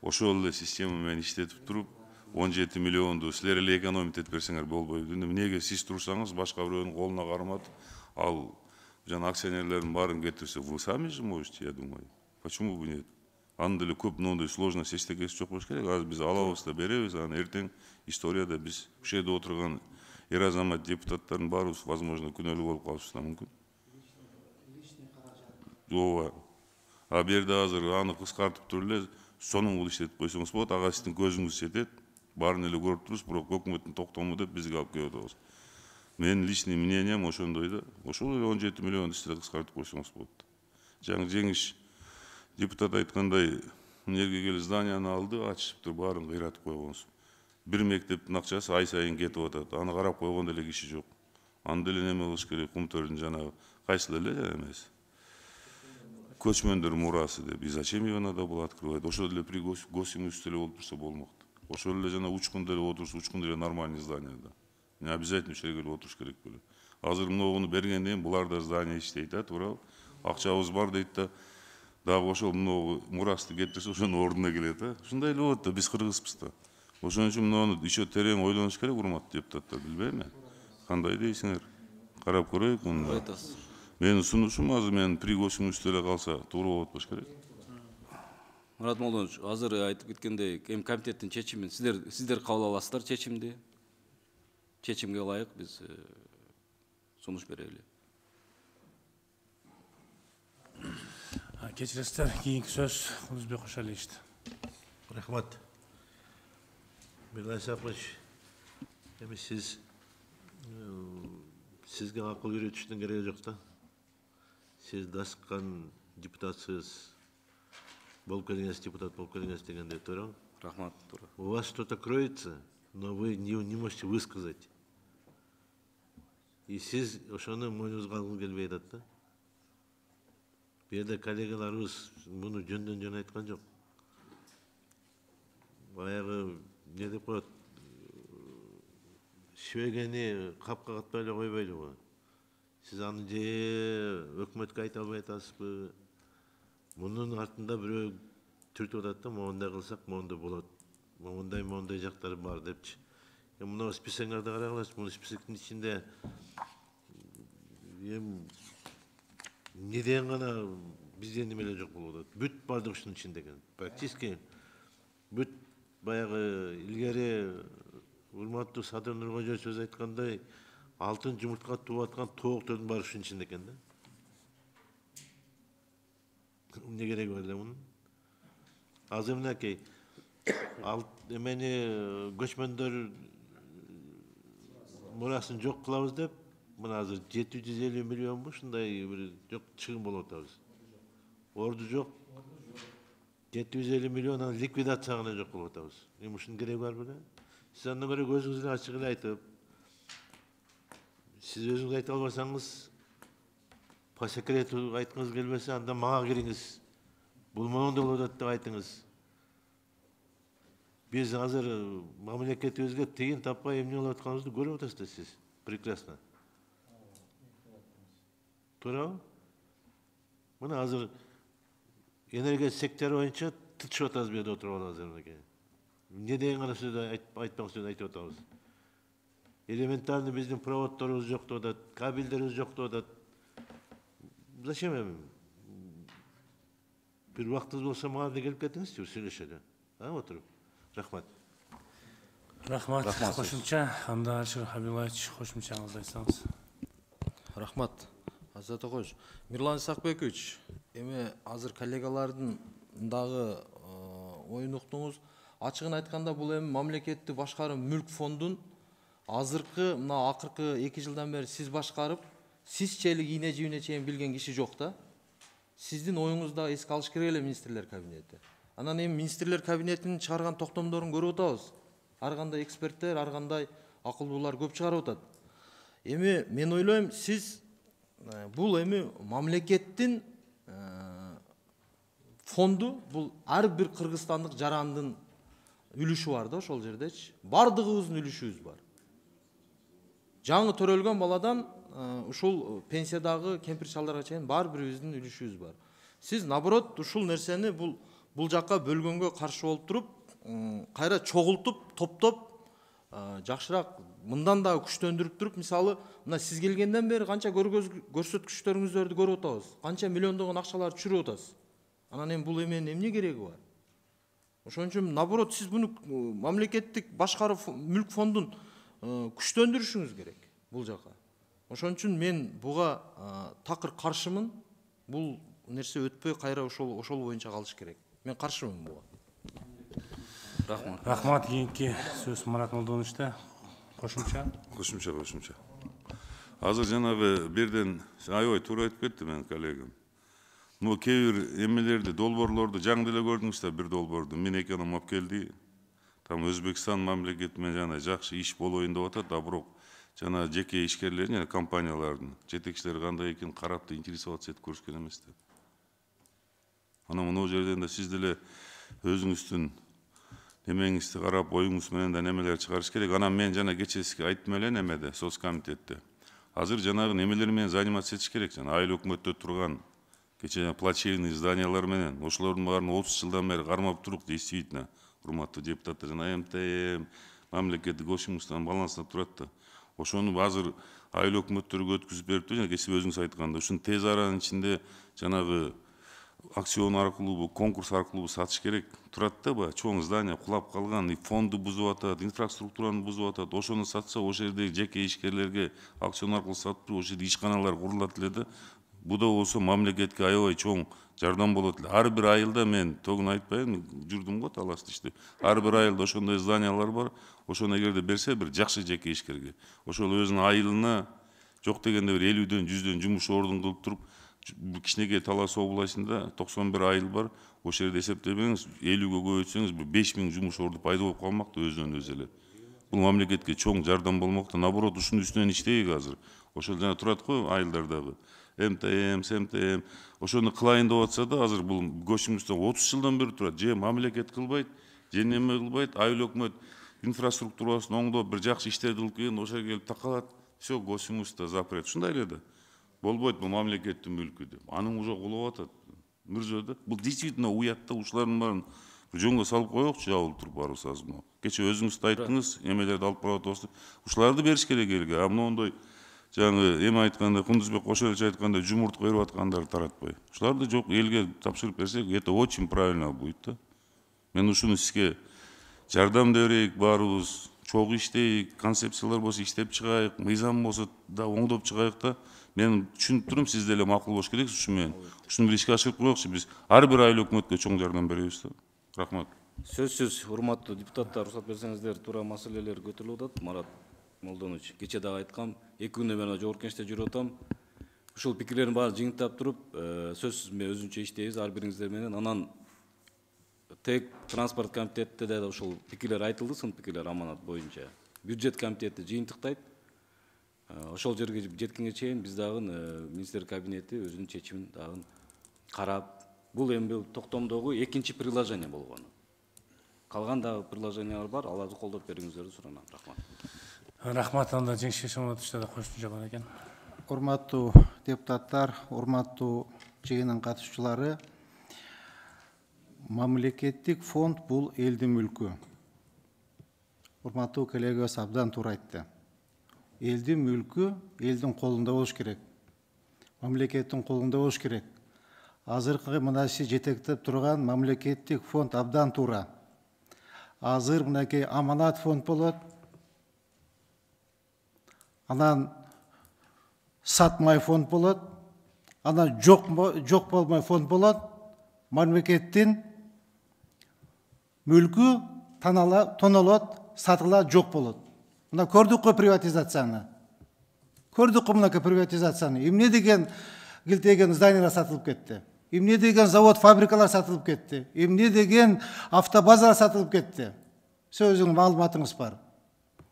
ошол эле система менен иштетип туруп 17 миллионду силер эле экономить этип берсеңер болбойбу. Эмнеге сиз турсаңыз башка бирөөнүн колуна карматып ал жана акционерлердин баарын кетирсе вы сами же можете, я думаю. Почему бы нет? Аны деле көп мындай сложность эчтекеси жок болуш керек. Азыр биз алабыз да беребиз, анан эртең историяда биз ушул жерде отурган эр азамат депутаттардын баарыбыз возможно күнөөлүү болуп калышыбыз да мүмкүн. Ооба. А бул жерде азыр аны кыскартып туруп эле сонун кылып иштетип койсоңуз болот. Ага сиздин көзүңүз жетет. Баарын эле көрүп туруп, бирок өкмөттүн токтому деп бизге алып келип атабыз. Менин личный мнением ошондой да. Ошол эле 17 миллион сиз кыскартып койсоңуз болот. Жаңы жеңиш депутат айткандай, эмнеге келип зданияны алды, ачышыптыр, баарын кыйратып койгонсуң. Бир мектептин акчасы ай сайын кетип атат. Аны карап койгон деле киши жок. Аны деле неме кылыш керек, кумтөрдүн жанагы кайсыл эле эмес. Көчмөндөр мурасы деп. И зачем его надо было открывать? Ошол деле при госимуществе болуп турса болмокто. Ошол эле жана учкунда эле отурса, учкунда эле нормальный здание да. Не обязательно ушул жерге отуруш керек беле. Азыр мынуну бергенден кийин булар да здание иштейт да, туурабы? Акчабыз бар дейт да. Дагы ошол мынау мурасты кетирсе, ошонун ордуна келет да. Ушундай эле болот да, биз кыргызбыз да. Ошон үчүн муну еще терең ойлонуш керек, урматтуу депутаттар, билбейм мен. Кандай дейсиңер? Карап көрөйүк муну. Менин сунушум азыр мен при госимуществе эле калса туура болот болуш керек. Мурат Молдонович, азыр айтып кеткендей, эми комитеттин чечимин сиздер кабыл аласыздар чечимди. Чечимге ылайык биз сунуш берели. Кечиресиздер, кийинки сөз Кулузбек Кошалиевичте. Рахмат. Мирлан Исакович, эми сизге акыл үйрөтүштүн кереги жок да. Сиз дасыккан депутатсыз, болуп келиңиз депутат болуп келиңиз дегенде туура. Рахмат, туура. У вас что-то кроется, но вы не можете высказать. И сиз ошону мойнуңузга алгыңыз келбей атат да. Бу жерде коллегаларыбыз муну жөндөн жөн айткан жок. Баягы не деп коет, шөйгени капка катпай эле койбойлубу? Сиз аны же өкмөткө айта албай атасызбы? Мунун артында бирөө түртүп атат да, моундай кылсак моундай болот. Моундай жактары бар депчи. Мына списоңарды карагылачы, муну списоктун ичинде неден гана бизден немелер жок болуп атат. Бүт бардык ушунун ичинде экен. Практически бүт баягы илгери урматтуу Садыр Нуркожоев сөз айткандай, алтын жумуртка тууп аткан тооктордун баары ушунун ичинде экен да. Эмне кереги бар эле мунун? Азыр мынакей эмени көчмөндөр мурасын жок кылабыз деп, мына азыр 750 миллионбу ушундай бир жок чыгым болуп атабыз. Орду жок. 750 миллион ликвидацияга жок кылып атабыз. Эми ушунун кереги бар беле? Сиз андан көрө өзүңүз эле ачык эле айтып, сиз өзүңүз айта албасаңыз, по секрету айткыңыз келбесе, анда мага кириңиз. Бул моундай болуп атат деп айтыңыз. Биз азыр мамлекетибизге тыйын таппай эмне болуп атканыбызды көрүп атасыз да сиз. Прекрасно. Туурабы? Мына азыр энергия сектору боюнча тытышып атабыз бу жерде отуруп алып азыр мынакей. Не деген гана сөз айтпаган сөз айтып атабыз. Элементарный биздин проводторубуз жок деп атат, кабелдерибиз жок деп атат. Зачем эми? Бир убактыңыз болсо мага да келип кетиңизчи, сүйлөшөлү. Отуруп. Рахмат. Рахмат. Кошумча, анда Алишер Абдуллаевич кошумчаңызды айтсаңыз. Рахмат. Азат Окош. Мирлан Исакбекович, эми азыр коллегалардын дагы оюн уктуңуз. Ачыгын айтканда бул эми мамлекеттик башкарым мүлк фондун азыркы мына акыркы 2 жылдан бери сиз башкарып, сизче эле ийне жибине чейин билген киши жок да. Сиздин оюңузда эске алыш керек эле министрлер кабинети. Анан эми министрлер кабинетинин чыгарган токтомдорун көрүп атабыз. Ар кандай эксперттер, ар кандай акылдуулар көп чыгарып атат. Эми мен ойлойм, сиз бул эми мамлекеттин фонду, бул ар бир кыргызстандык жарандын үлүшү бар да ошол жердечи. Бардыгыбыздын үлүшүбүз бар. Жаңы төрөлгөн баладан ушул пенсиядагы кемпир чалдарга чейин ар бирибиздин үлүшүбүз бар. Сиз наоборот ушул нерсени бул жакка бөлгөнгө каршы болуп туруп, кайра чогултуп, топтоп, жакшыраак мындан да күчтөндүрүп туруп, мисалы, мына сиз келгенден бери канча көрсөткүчтөрүңүздөрдү көрүп атабыз, канча миллиондогон акчаларды чүрүп атасыз. Анан эми бул эменин эмне кереги бар? Ошон үчүн наоборот сиз буну мамлекеттик башкаруу мүлк фондун күчтөндүрүшүңүз керек бул жака. Ошон үчүн мен буга такыр каршымын. Бул нерсе өтпөй кайра ошол боюнча калыш керек. Мен каршымын буга. Рахмат. Рахмат. Кийинки сөз Марат Молдоновичте. Кошумча. Азыр жанагы бирден аябай туура айтып кетти менин коллегам. Ну кээ бир эмелерди, долбоорлорду жаңы деле көрдүңүз да, бир долбоорду мен экеним алып келди. Там Өзбекстан мамлекети менен жана жакшы иш болоюн деп атат, а бирок жана жеке ишкерлердин жана компаниялардын жетекчилери кандай экенин карап да интересоваться этип көрүшкөн эмес да. Анан мына жерден да сиз деле өзүңүздүн немеңизди карап, оюңуз менен да немелер чыгарыш керек. Анан мен жана кечеси айттым эле немеде, соцкомитетте. Азыр жанагы немелер менен заниматься этиш керек. Жана айыл өкмөттө турган кече плачевный зданиялар менен ошолордун баарын 30 жылдан бери кармап туруп, действительно, урматтуу депутаттар, жана МТМ, мамлекеттик госимустан балансына турат да. Ошону азыр айыл өкмөттөргө өткүзүп бериптир, жана кечээ өзүңүз айткандай, ушун тез аранын ичинде жанагы акцион аркылуу, конкурс аркылуу сатыш керек. Турат да баягы чоң здание кулап калган, фонду бузуп атат, инфраструктураны бузуп атат. Ошону сатса, ошол жердеги жеке ишкерлерге акцион аркылуу сатып туруп, ошол жерде ишканалар курулат эле да. Бу да болсо мамлекетке аябай чоң жардам болот эле. Ар бир айылда мен тогун айтпайм, жүрдүм го талашты ишти. Ар бир айылда ошондой зданиялар бар. Ошону эгерде берсе бир жакшы жеке ишкерге, ошол өзүнүн айылына жок дегенде бир 50-дөн 100-дөн жумуш ордун кылып туруп, кичинекей Талас областында 91 айыл бар. Ошол жерде эсептеп бериңиз, 50-ге көбөйтсөңүз 5000 жумуш орду пайда болуп калмак да өзүнөн өзү эле. Бул мамлекетке чоң жардам болмок да. Наоборот, ушунун үстүнөн иштейик азыр. Ошол жана турат го айылдардагы МТМ, СМТМ, ошону кылайын деп атса да, азыр бул көчүмүздө 30 жылдан бери турат. Же мамлекет кылбайт, же неме кылбайт, айыл өкмөт инфраструктурасын оңдоп, бир жакшы иштерди кылып келген, ошо келип такалат. Все, госимуста запрет. Ушундай эле да. Болбойт бул мамлекеттин мүлкү деп. Анын уже кулап атат. Мырза да. Бул действительно уят да, ушулардын баарын жөнгө салып коёкчу, жабылып туруп барыбыз азыр. Кече өзүңүз да айттыңыз, эмелерди алып барып атабыз. Ушуларды бериш керек элге. А мондой жаңы эме айткандай, Кундузбек Кошелович айткандай жумурт берип аткандарды таратпай. Ушуларды жок, элге тапшырып берсек, это очень правильно будет да. Мен ушуну сизге жардам берейик баарыбыз, чогуу иштейик, концепциялар болсо иштеп чыгайык, мыйзам болсо да оңдоп чыгайык да. Мен түшүнүп турум, сиз деле макул болуш керексиз ушу менен. Ушуну бир ишке ашырып коелукчу, биз ар бир айыл өкмөткө чоң жардам беребиз да. Рахмат. Сөзсүз, урматтуу депутаттар, уруксат берсеңиздер, туура маселелер көтөрүлүп атат. Марат Молдонович, кече дагы айткам, 2 күндөн бери жогорку кеңеште жүрүп атам. Ушул пикирлердин баарын жыйынтап туруп, сөзсүз мен өзүнчө иштейбиз ар бириңиздер менен. Анан тек транспорт комитетте да ушул пикирлер айтылды, сын пикирлер аманат боюнча. Бюджет комитети жыйынтыктайт. Ошол жерге жеткенге чейин биз дагы министр кабинети өзүнүн чечимин дагы карап, бул эми токтомдогу 2-чи приложение болгону. Калган дагы приложениялар бар, аларды колдоп бериңиздерди суранам. Рахмат. Рахмат. Анда жеңиш Шаматовичте да кошумча бар экен. Урматтуу депутаттар, урматтуу жыйынын катышуучулары, мамлекеттик фонд бул элдин мүлкү. Урматтуу коллегабыз абдан туура айтты. Элдин мүлкү элдин колунда болуш керек. Мамлекеттин колунда болуш керек. Азыркы мына сиз жетектеп турган мамлекеттик фонд абдан туура. Азыр мынакей аманат фонд болот. Анан сатмай фонд болот. Анан жок болмой фонд болот. Мамлекеттин мүлкү тонолот, сатыла жок болот. Мына көрдүк кой приватизацияны. Көрдүк кой мынакей приватизацияны. Эмне деген килтеген зданиялар сатылып кетти. Эмне деген завод, фабрикалар сатылып кетти. Эмне деген автобазалар сатылып кетти. Сөзүңүн маалыматыңыз бар.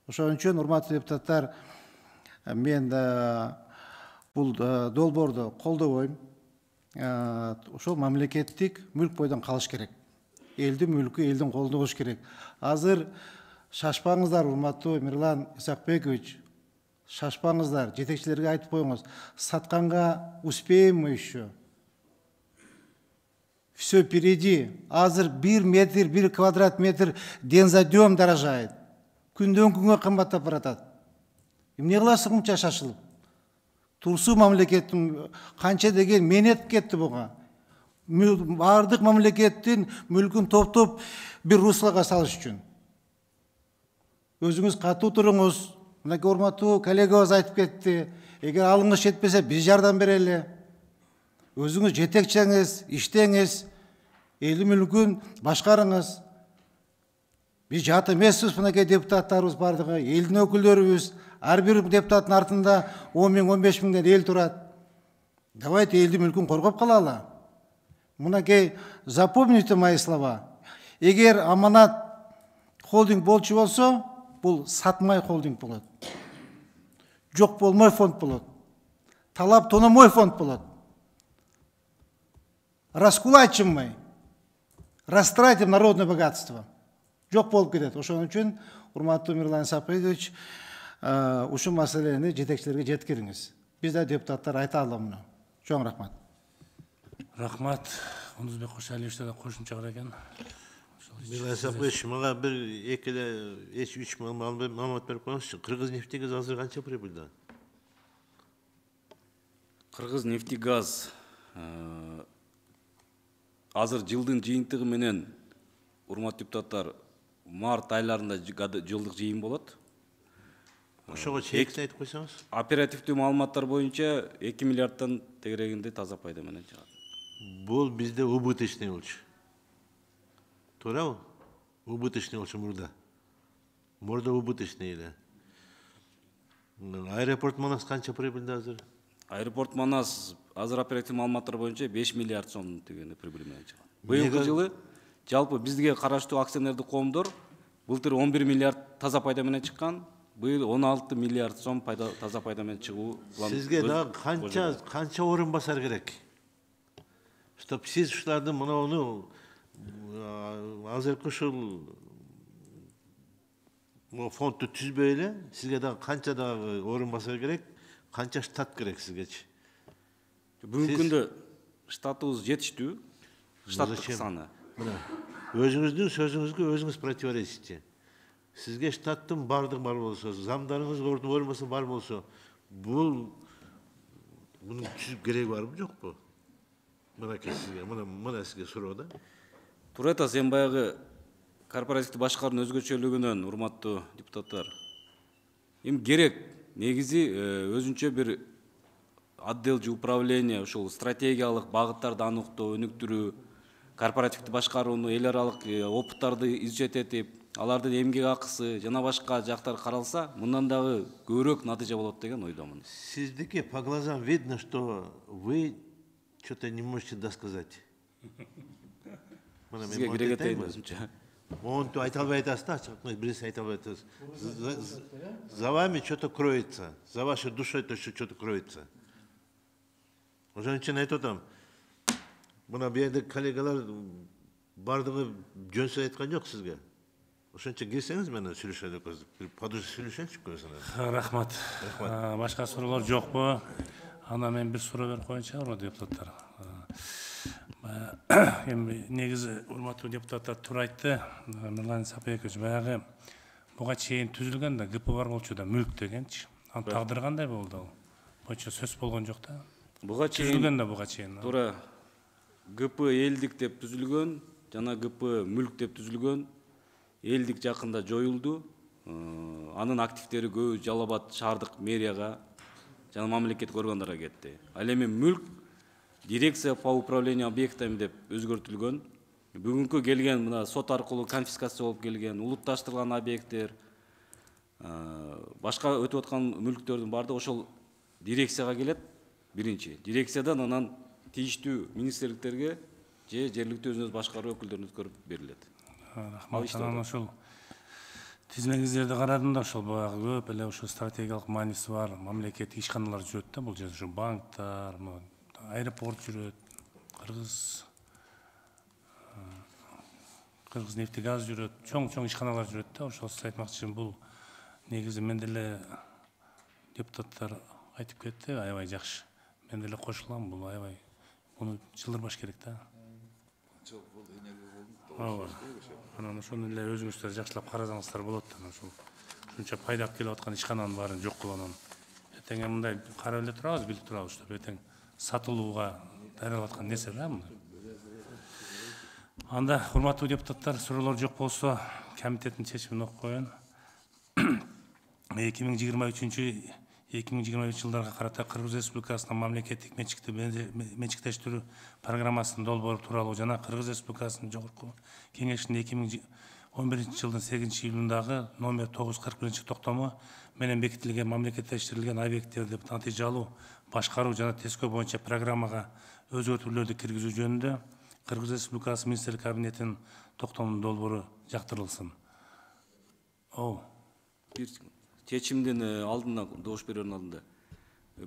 Ошон үчүн урматтуу депутаттар, мен бул долбоорду колдобойм. Ошол мамлекеттик мүлк бойдон калыш керек. Элдин мүлкү элдин колунда болуш керек. Азыр шашпаңыздар, урматтуу Мирлан Исакбекович. Шашпаңыздар, жетекчилерге айтып коюңуз. Сатканга успеем мы еще. Все впереди. Азыр 1 метр, 1 квадрат метр ден за днем дорожает. Күндөн күнгө кымбаттап баратат. Эмне кыласың мынча шашылып? Турсу мамлекеттин канча деген менет кетти буга. Бардык мамлекеттин мүлкүн топтоп бир руслага салыш үчүн. Өзүңүз катуу туруңуз. Мынакей урматтуу коллегабыз айтып кетти. Эгер алыңыз жетпесе, биз жардам берели. Өзүңүз жетекчеңиз, иштеңиз, эл мүлкүн башкарыңыз. Биз жат эмеспиз, мынакей депутаттарыбыз бардыгы, элдин өкүлдөрүбүз. Ар бир депутаттын артында 10 миң, 15 миңден эл турат. Давайте элдин мүлкүн коргоп калалы. Мынакей, запомните мои слова. Эгер Аманат холдинг болчу болсо, бул сатмай холдинг болот. Жок болмой фонд болот. Талап тономой фонд болот. Раскулачим, растратим народное богатство. Жок болуп кетет. Ошон үчүн, урматтуу Мирлан Сапаевич, ушул маселени жетекчилерге жеткириңиз. Биз да депутаттар айта алам муну. Чоң рахмат. Рахмат. Оңузбек Кошалиевичте да кошумча бар экен. Мирлан Сапаевич, мага бир экеле 3 маалымат берип коюңузчу. Кыргызнефтегаз азыр канча прибылда? Кыргызнефтегаз азыр жылдын жыйынтыгы менен, урматтуу депутаттар, март айларында жылдык жыйын болот. Ошого чекти айтып койсоңуз. Оперативдүү маалыматтар боюнча 2 миллиардтан тегерегинде таза пайда менен чыгат. Бул бизде убыточный болчу. Туурабы? Убыточный болчу мурда. Мурда убыточный эле. Аэропорт Манас канча прибылда азыр? Аэропорт Манас азыр оперативдүү маалыматтар боюнча 5 миллиард сом деген прибыль менен чыгат. Быйылкы жылы жалпы бизге караштуу акционердик коомдор былтыр 11 миллиард таза пайда менен чыккан. Быйыл 16 миллиард сом таза пайда менен чыгуу. Сизге да канча орун басар керек? Чтоб сиз ушулардын мынауну азыркы ушул фондду түзбөй эле, сизге да канча да орун басар керек, канча штат керек сизгечи? Бүгүнкү күндө штатыбыз жетиштүү. Штаттык саны. Өзүңүздүн сөзүңүзгө өзүңүз противоречите. Сизге штаттын бардыгы бар болсо, замдарыңыз болмосо бар болсо, бунун түзүп кереги барбы жокпу? Мынакей сизге, мына сизге суроо да. Туура айтасыз, эми баягы корпоративдик башкаруунун өзгөчөлүгүнөн, урматтуу депутаттар. Эми керек, негизи өзүнчө бир отдел же управление, ушул стратегиялык багыттарды аныктоо, өнүктүрүү, корпоративдик башкарууну, эл аралык опыттарды изчет этип, алардын эмгек акысы жана башка жактар каралса, мындан дагы көбүрөөк натыйжа болот деген ойдомун. Сиздики по глазам видно, что вы что-то не можете досказать. Сизге керек этейин өзүмчө. Монту айта албай атасыз да, ачык биринчи айта албай атасыз. За вами что-то кроется, за вашей душой то что-то кроется. Ошон үчүн айтып атам. Мына бу жерде коллегалар бардыгы жөнсүз айткан жок сизге. Ошончо кирсеңиз менен сүйлөшөлүк, подушка сүйлөшөчү көзүнө. Рахмат. Башка суроолор жокпу? Ана мен бир суроо берип коеюнчу, урматтуу депутаттар. Эми негизи урматтуу депутаттар туура айтты. Мирлан Сапаевич баягы буга чейин түзүлгөн да ГП бар болчу да, мүлк дегенчи. Анын тагдыры кандай болду? Бойча сөз болгон жок да. Буга чейин түзүлгөн да буга чейин. Туура ГП элдик деп түзүлгөн, жана ГП мүлк деп түзүлгөн. Элдик жакында жоюлду. Анын активдери көбү Жалал Абад шаардык мэрияга жана мамлекеттик органдарга кетти. Ал эми мүлк дирекция по управлению объектами деп өзгөртүлгөн. Бүгүнкү келген мына сот аркылуу конфискация болуп келген улутташтырылган объекттер, башка өтүп аткан мүлктөрдүн баардыгы ошол дирекцияга келет. Биринчи, дирекциядан анан тийиштүү министрликтерге же жергиликтүү өзүнүн башкаруу өкүлдөрүнө өткөрүп берилет. Рахмат. Анан ошол тизмеңиздерди карадым да, ошол баягы көп эле ошол стратегиялык мааниси бар мамлекеттик ишканалар жүрөт да, бул жерде ошо банктар, аэропорт жүрөт, Кыргызнефтегаз жүрөт, чоң ишканалар жүрөт да, ошол сиз айтмакчы бул негизи мен деле депутаттар айтып кетти, аябай жакшы. Мен деле кошулам, бул аябай муну жылдырбаш керек да. Ооба. Анан ошону эле өзүңүздөр жакшылап карасаңыздар болот. Ошол ушунча пайдап келип аткан ишкананын баарын жок кылып анан эртең мындай карап эле турабыз, билип турабыз, что эртең сатылууга даярдалып аткан нерсе да мына. Анда урматтуу депутаттар, суроолор жок болсо, комитеттин чечимин окуп коеюн. 2023 жылдарга карата Кыргыз Республикасынын мамлекеттик менчиктештирүү программасынын долбоору тууралуу жана Кыргыз Республикасынын Жогорку Кеңешинин 2011 жылдын 8-июлундагы номер 941 токтому менен бекитилген мамлекеттештирилген объекттерди натыйжалуу башкаруу жана тескөө боюнча программага өзгөртүүлөрдү киргизүү жөнүндө Кыргыз Республикасы Министрлер Кабинетинин токтомунун долбоору жактырылсын. Чечимдин алдына, добуш берүүнүн алдында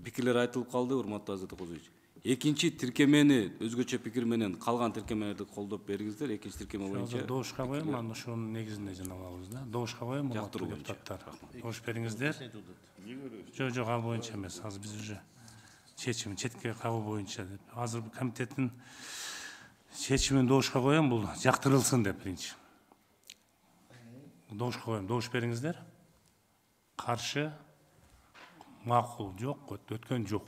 пикирлер айтылып калды, урматтуу Азат Козович. Экинчи тиркемени өзгөчө пикир менен калган тиркемелерди колдоп бериңиздер. Экинчи тиркеме боюнча добушка коем, анан ошонун негизинде жана алабыз да. Добушка коем, урматтуу депутаттар. Добуш бериңиздер. Жок, ал боюнча эмес. Азыр биз уже чечим четке кагуу боюнча деп. Азыр комитеттин чечимин добушка коем, бул жактырылсын деп биринчи. Добушка коем, добуш бериңиздер. Каршы, макул жок, өткөн жок.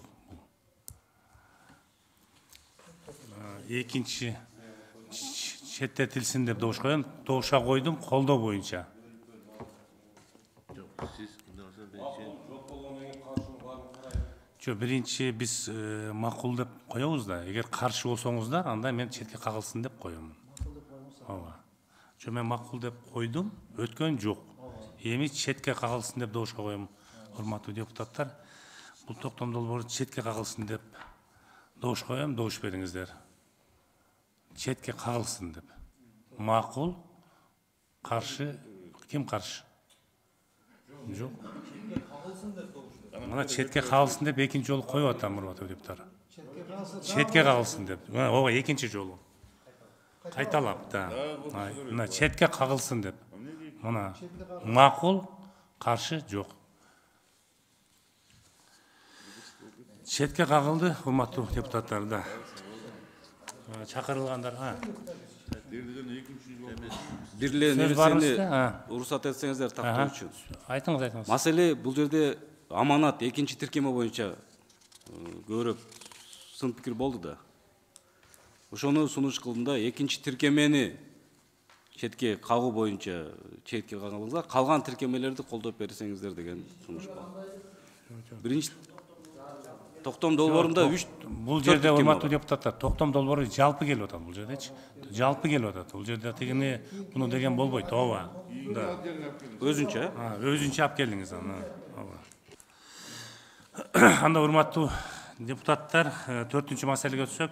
Экинчи четтетилсин деп добуш коем, добушка койдум, колдоо боюнча. Жок, биринчи биз макул деп коебуз да. Эгер каршы болсоңуздар, анда мен четке кагылсын деп коем. Ооба. Жок, мен макул деп койдум, өткөн жок. Эми четке кагылсын деп добушка коем, урматтуу депутаттар. Бул токтом долбоору четке кагылсын деп добуш коем, добуш бериңиздер. Четке кагылсын деп. Макул, каршы, ким каршы? Жок. Мына четке кагылсын деп экинчи жолу коюп атам, урматтуу депутаттар. Четке кагылсын деп. Ооба, экинчи жолу. Кайталап да. Мына четке кагылсын деп. Мына макул, каршы жок. Четке кагылды, урматтуу депутаттар да. Чакырылгандар. Бирле нерсени уруксат этсеңиздер тактоо үчүн. Айтыңыз. Маселе бул жерде аманат экинчи тиркеме боюнча көбүрөөк сын пикир болду да. Ошону сунуш кылдым, экинчи тиркемени четке кагуу боюнча четке кагыңызга, калган тиркемелерди колдоп берсеңиздер деген сунуш болду. Биринчи токтом долбоорунда 3 бул жерде урматтуу депутаттар, токтом долбоору жалпы келип атат бул жердечи. Жалпы келип атат. Бул жерде тигини муну деген болбойт, ооба. Да. Өзүнчө? Өзүнчө алып келдиңиз аны. Ооба. Анда урматтуу депутаттар, 4-маселеге өтсөк,